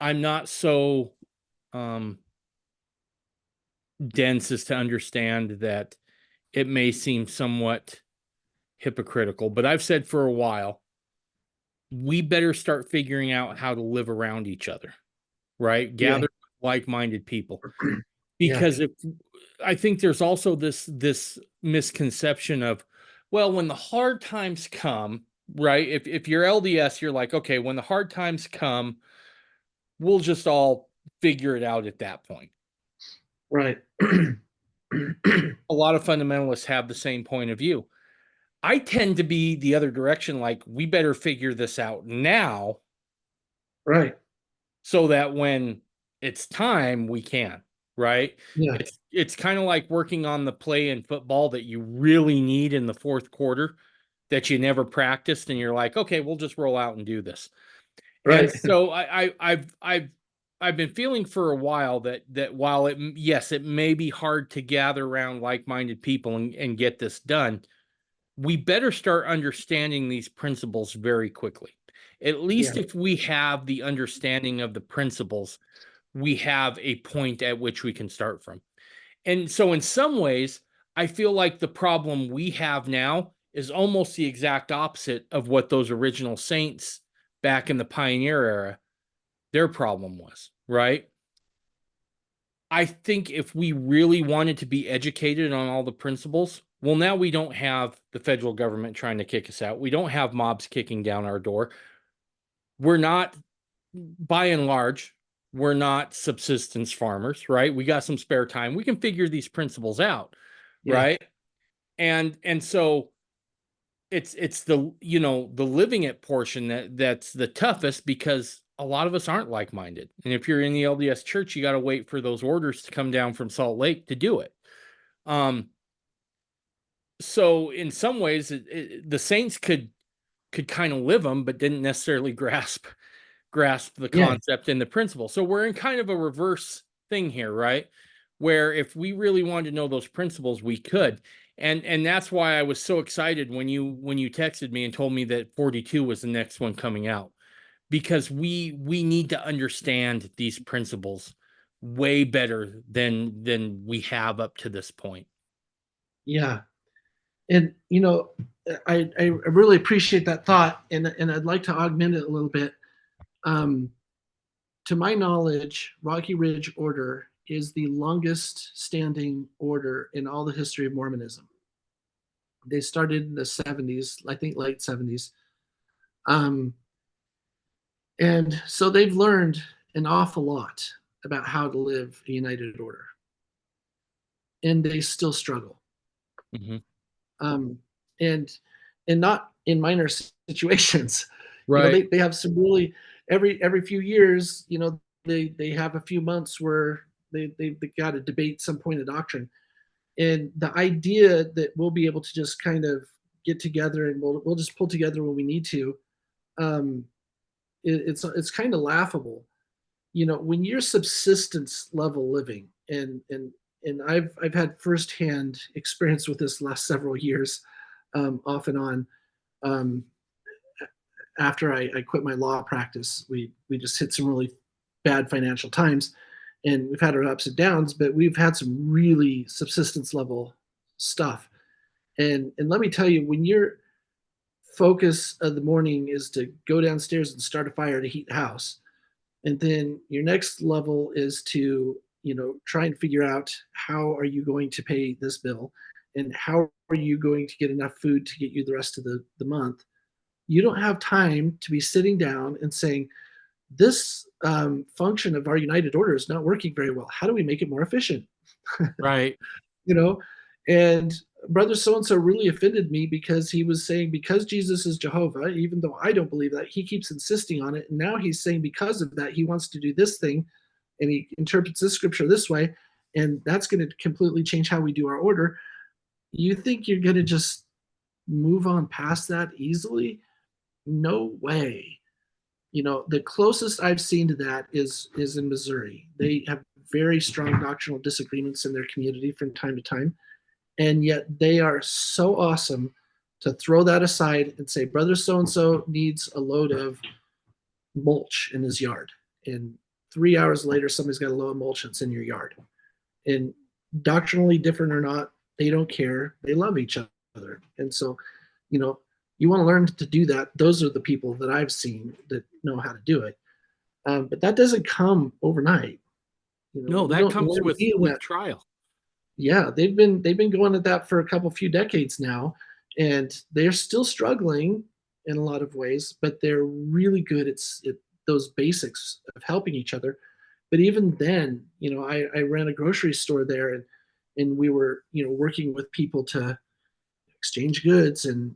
I'm not so um dense as to understand that it may seem somewhat hypocritical, but I've said for a while, we better start figuring out how to live around each other, right? yeah, Gather with like-minded people. yeah, Because if I think there's also this misconception of, well, when the hard times come, right? If you're LDS, you're like, okay, when the hard times come, we'll just all figure it out at that point. right. A lot of fundamentalists have the same point of view. I tend to be the other direction, like, we better figure this out now Right. so that when it's time, we can, right? Yeah, It's kind of like working on the play in football that you really need in the fourth quarter that you never practiced, and you're like, okay, we'll just roll out and do this. And right. so I've been feeling for a while that while yes, it may be hard to gather around like-minded people and get this done, we better start understanding these principles very quickly. At Yeah, least if we have the understanding of the principles, we have a point at which we can start from. And so, in some ways, I feel like the problem we have now is almost the exact opposite of what those original saints back in the pioneer era, their problem was, right? I think if we really wanted to be educated on all the principles, well, now we don't have the federal government trying to kick us out. We don't have mobs kicking down our door. We're not, by and large, we're not subsistence farmers, right? We got some spare time. We can figure these principles out, yeah, right? And so it's the the living it portion that's the toughest because a lot of us aren't like-minded. And if you're in the LDS church, you got to wait for those orders to come down from Salt Lake to do it. Um, so in some ways, the saints could kind of live them, but didn't necessarily grasp the yeah, concept and the principle. So we're in kind of a reverse thing here, right? Where if we really wanted to know those principles, we could. And that's why I was so excited when you texted me and told me that 42 was the next one coming out, because we need to understand these principles way better than we have up to this point. yeah. And I really appreciate that thought, and I'd like to augment it a little bit. Um, to my knowledge, Rocky Ridge Order is the longest standing order in all the history of Mormonism. They started in the 70s, I think late 70s. Um, and so they've learned an awful lot about how to live a united order, and they still struggle. Mhm. Um, and and not in minor situations. Right. They have some really every few years, they have a few months where they got to debate some point of doctrine. And the idea that we'll be able to just kind of get together and we'll just pull together when we need to, um, it's kind of laughable. When you're subsistence level living, and I've had firsthand experience with this last several years, off and on. Um, After I quit my law practice, we just hit some really bad financial times, and we've had our ups and downs, but we've had some really subsistence level stuff. And let me tell you, when your focus of the morning is to go downstairs and start a fire to heat the house, and then your next level is to try and figure out how are you going to pay this bill and how are you going to get enough food to get you the rest of the month. You don't have time to be sitting down and saying, this function of our United Order is not working very well. How do we make it more efficient? Right. you know and brother so and so really offended me because he was saying, because Jesus is Jehovah, even though I don't believe that, he keeps insisting on it, and now he's saying because of that he wants to do this thing, and he interprets this scripture this way, and that's going to completely change how we do our order. You think you're going to just move on past that easily? No way. The closest I've seen to that is in Missouri. They have very strong doctrinal disagreements in their community from time to time, and yet they are so awesome to throw that aside and say, brother so and so needs a load of mulch in his yard, and 3 hours later somebody's got a load of mulch that's in your yard. And doctrinally different or not, they don't care. They love each other. And so you want to learn to do that. Those are the people that I've seen that know how to do it. But that doesn't come overnight. No, that comes with trial. Yeah, they've been going at that for a few decades now, and they're still struggling in a lot of ways, but they're really good at those basics of helping each other. But even then, I ran a grocery store there, and we were working with people to exchange goods and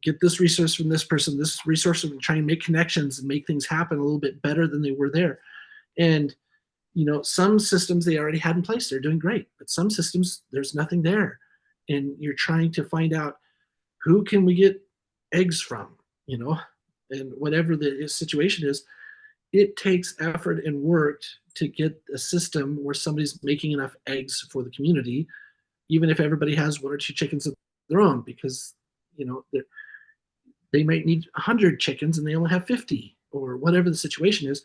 get this resource from this person, this resource, and try and make connections and make things happen a little bit better than they were there. And some systems they already had in place, they're doing great, but some systems there's nothing there, and you're trying to find out who can we get eggs from, and whatever the situation is, it takes effort and work to get a system where somebody's making enough eggs for the community, even if everybody has 1 or 2 chickens of their own, because they might need 100 chickens and they only have 50, or whatever the situation is.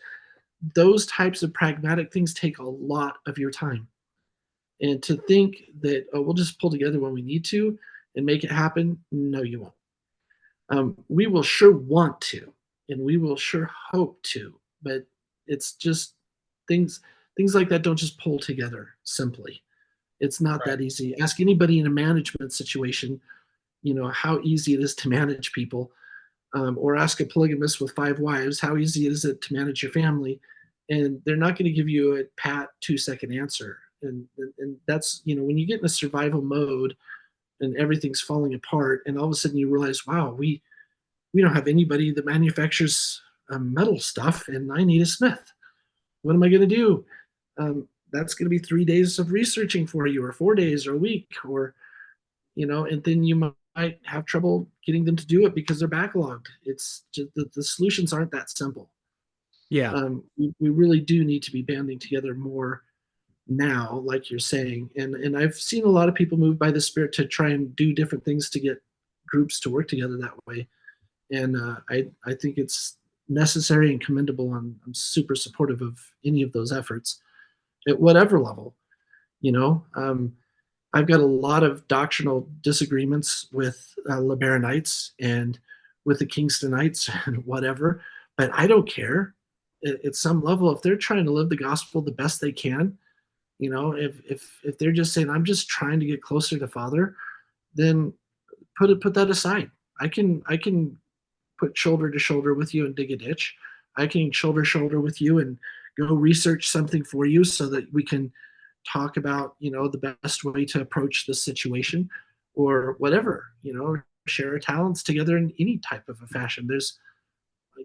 Those types of pragmatic things take a lot of your time. And to think that, oh, we'll just pull together when we need to and make it happen, no, you won't. We will sure want to, and we will sure hope to, but it's just things like that don't just pull together simply. It's not that easy. Ask anybody in a management situation, how easy it is to manage people, or ask a polygamist with 5 wives, how easy is it to manage your family? And they're not going to give you a pat 2-second answer. And that's, when you get in a survival mode and everything's falling apart, and all of a sudden you realize, wow, we don't have anybody that manufactures metal stuff, and I need a smith. What am I going to do? That's going to be 3 days of researching for you, or 4 days, or a week, or and then you might have trouble getting them to do it because they're backlogged. It's just the solutions aren't that simple. Yeah. We really do need to be banding together more now, like you're saying. And I've seen a lot of people moved by the Spirit to try and do different things to get groups to work together that way. And I think it's necessary and commendable. I'm super supportive of any of those efforts at whatever level. I've got a lot of doctrinal disagreements with Liberanites and with the Kingstonites and whatever, but I don't care. At some level, if they're trying to live the gospel the best they can, if they're just saying, I'm just trying to get closer to Father, then put that aside. I can put shoulder to shoulder with you and dig a ditch. I can shoulder to shoulder with you and go research something for you so that we can talk about, the best way to approach this situation, or whatever, share our talents together in any type of a fashion. There's,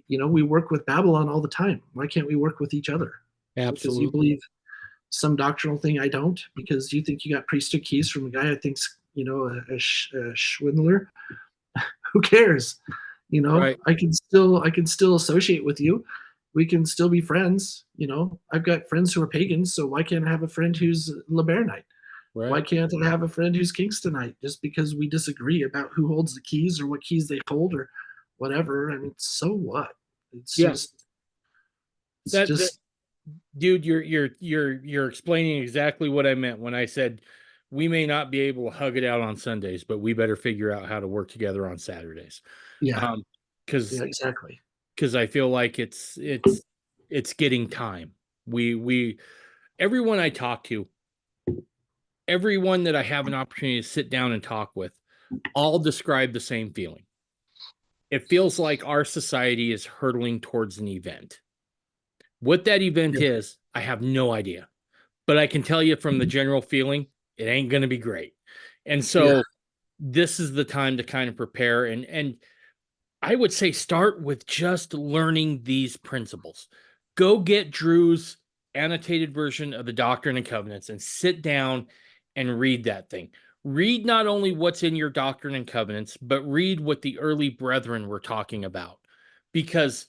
we work with Babylon all the time. Why can't we work with each other? Absolutely. Because you believe some doctrinal thing I don't, because you think you got priesthood keys from a guy who thinks, a swindler. Who cares? Right. I can still associate with you. We can still be friends. I've got friends who are pagans, so why can't I have a friend who's Liberanite? Right. Why can't I have a friend who's Kingstonite? Just because we disagree about who holds the keys or what keys they hold or whatever. I mean, so what? It's just dude, you're explaining exactly what I meant when I said we may not be able to hug it out on Sundays, but we better figure out how to work together on Saturdays. Yeah. Exactly. Because I feel like it's getting time. everyone I talk to, everyone that I have an opportunity to sit down and talk with, all describe the same feeling. It feels like our society is hurtling towards an event. What that event is, I have no idea. But I can tell you from the general feeling, it ain't going to be great. And so this is the time to kind of prepare. And I would say start with just learning these principles. Go get Drew's annotated version of the Doctrine and Covenants and sit down and read that thing. Read not only what's in your Doctrine and Covenants, but read what the early brethren were talking about, because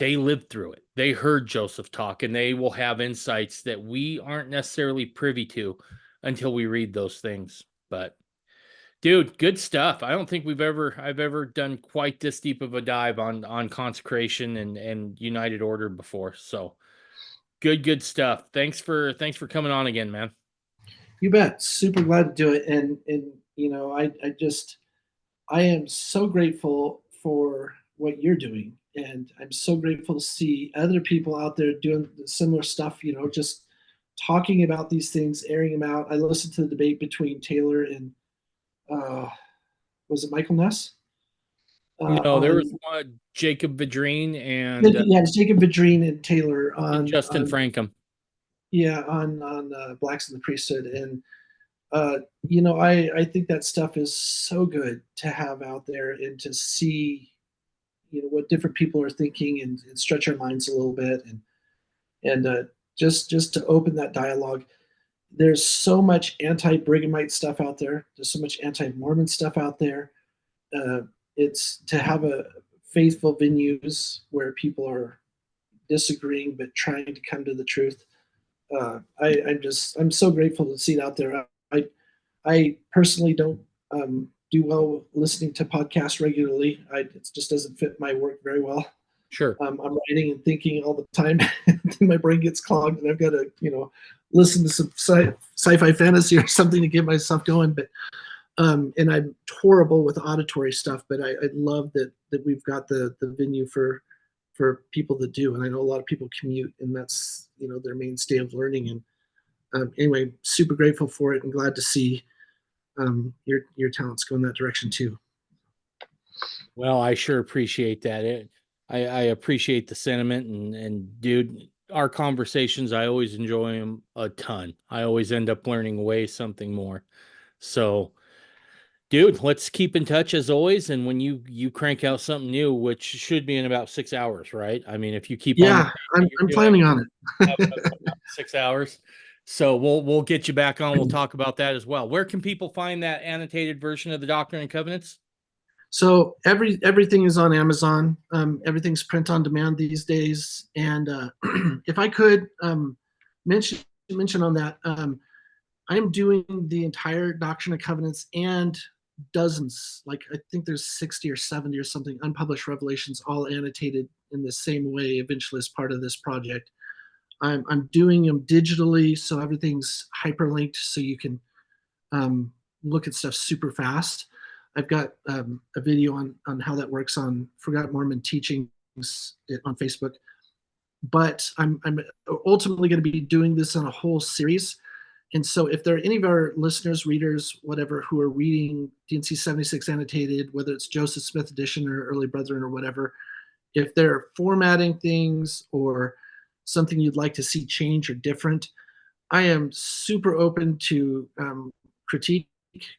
they lived through it. They heard Joseph talk, and they will have insights that we aren't necessarily privy to until we read those things. But dude, good stuff. I don't think I've ever done quite this deep of a dive on consecration and United Order before. So good stuff. Thanks for coming on again, man. You bet. Super glad to do it. And I am so grateful for what you're doing. And I'm so grateful to see other people out there doing similar stuff, just talking about these things, airing them out. I listened to the debate between Taylor and was it Michael Ness? No, there was Jacob Vidrine and yeah, it's Jacob Vidrine and Taylor on Justin Frankham. Yeah, on Blacks in the Priesthood. And I think that stuff is so good to have out there and to see what different people are thinking and stretch our minds a little bit and just to open that dialogue. There's so much anti-Brighamite stuff out there. There's so much anti-Mormon stuff out there. It's to have a faithful venues where people are disagreeing but trying to come to the truth. I'm so grateful to see it out there. I personally don't do well listening to podcasts regularly. It just doesn't fit my work very well. Sure. I'm writing and thinking all the time. My brain gets clogged, and I've got to, listen to some sci-fi fantasy or something to get myself going. But and I'm horrible with auditory stuff. But I love that we've got the venue for people that do. And I know a lot of people commute, and that's their mainstay of learning. And anyway, super grateful for it, and glad to see your talents go in that direction too. Well, I sure appreciate that. I appreciate the sentiment, and dude, our conversations, I always enjoy them a ton. I always end up learning way something more. So, dude, let's keep in touch as always. And when you crank out something new, which should be in about 6 hours, right? I mean, if you keep I'm planning on it. 6 hours. So we'll get you back on. We'll talk about that as well. Where can people find that annotated version of the Doctrine and Covenants? So everything is on Amazon. Everything's print on demand these days. And if I could mention on that, I'm doing the entire Doctrine and Covenants and dozens, like I think there's 60 or 70 or something unpublished revelations, all annotated in the same way eventually as part of this project. I'm doing them digitally, so everything's hyperlinked, so you can look at stuff super fast. I've got a video on how that works on Forgotten Mormon Teachings on Facebook. But I'm ultimately going to be doing this on a whole series. And so if there are any of our listeners, readers, whatever, who are reading D&C 76 Annotated, whether it's Joseph Smith Edition or Early Brethren or whatever, if they're formatting things or something you'd like to see change or different, I am super open to critique,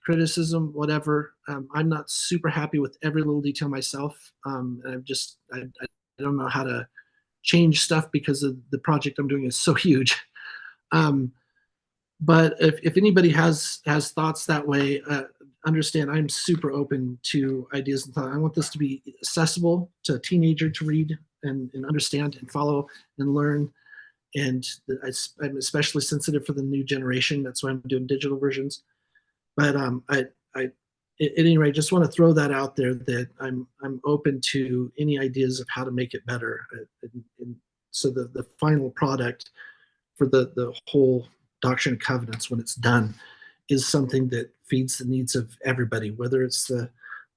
criticism, whatever. I'm not super happy with every little detail myself. I don't know how to change stuff because of the project I'm doing is so huge. But if anybody has thoughts that way, understand I'm super open to ideas and thought. I want this to be accessible to a teenager to read and understand and follow and learn. And I'm especially sensitive for the new generation. That's why I'm doing digital versions. But at any rate, just want to throw that out there that I'm open to any ideas of how to make it better. And so the final product for the whole Doctrine and Covenants, when it's done, is something that feeds the needs of everybody, whether it's the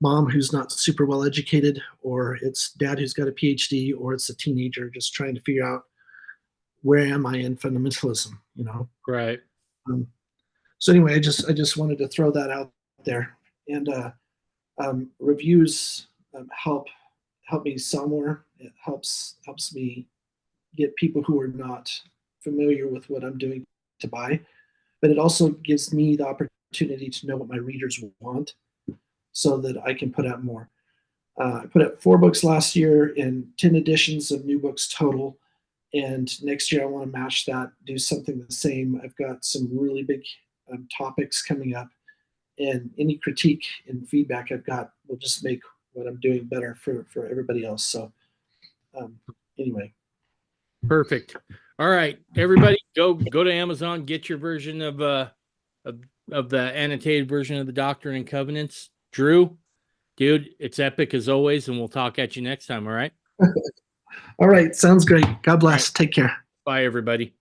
mom who's not super well educated, or it's dad who's got a PhD, or it's a teenager just trying to figure out where am I in fundamentalism, Right. So anyway, I just wanted to throw that out there. And reviews help me sell more. It helps me get people who are not familiar with what I'm doing to buy, but it also gives me the opportunity to know what my readers want, so that I can put out more. I put out 4 books last year and 10 editions of new books total. And next year I want to match that, do something the same. I've got some really big topics coming up, and any critique and feedback I've got will just make what I'm doing better for everybody else. So anyway. Perfect. All right, everybody, go to Amazon, get your version of the annotated version of the Doctrine and Covenants. Drew, dude, it's epic as always, and we'll talk at you next time. All right. All right. Sounds great. God bless. Right. Take care. Bye, everybody.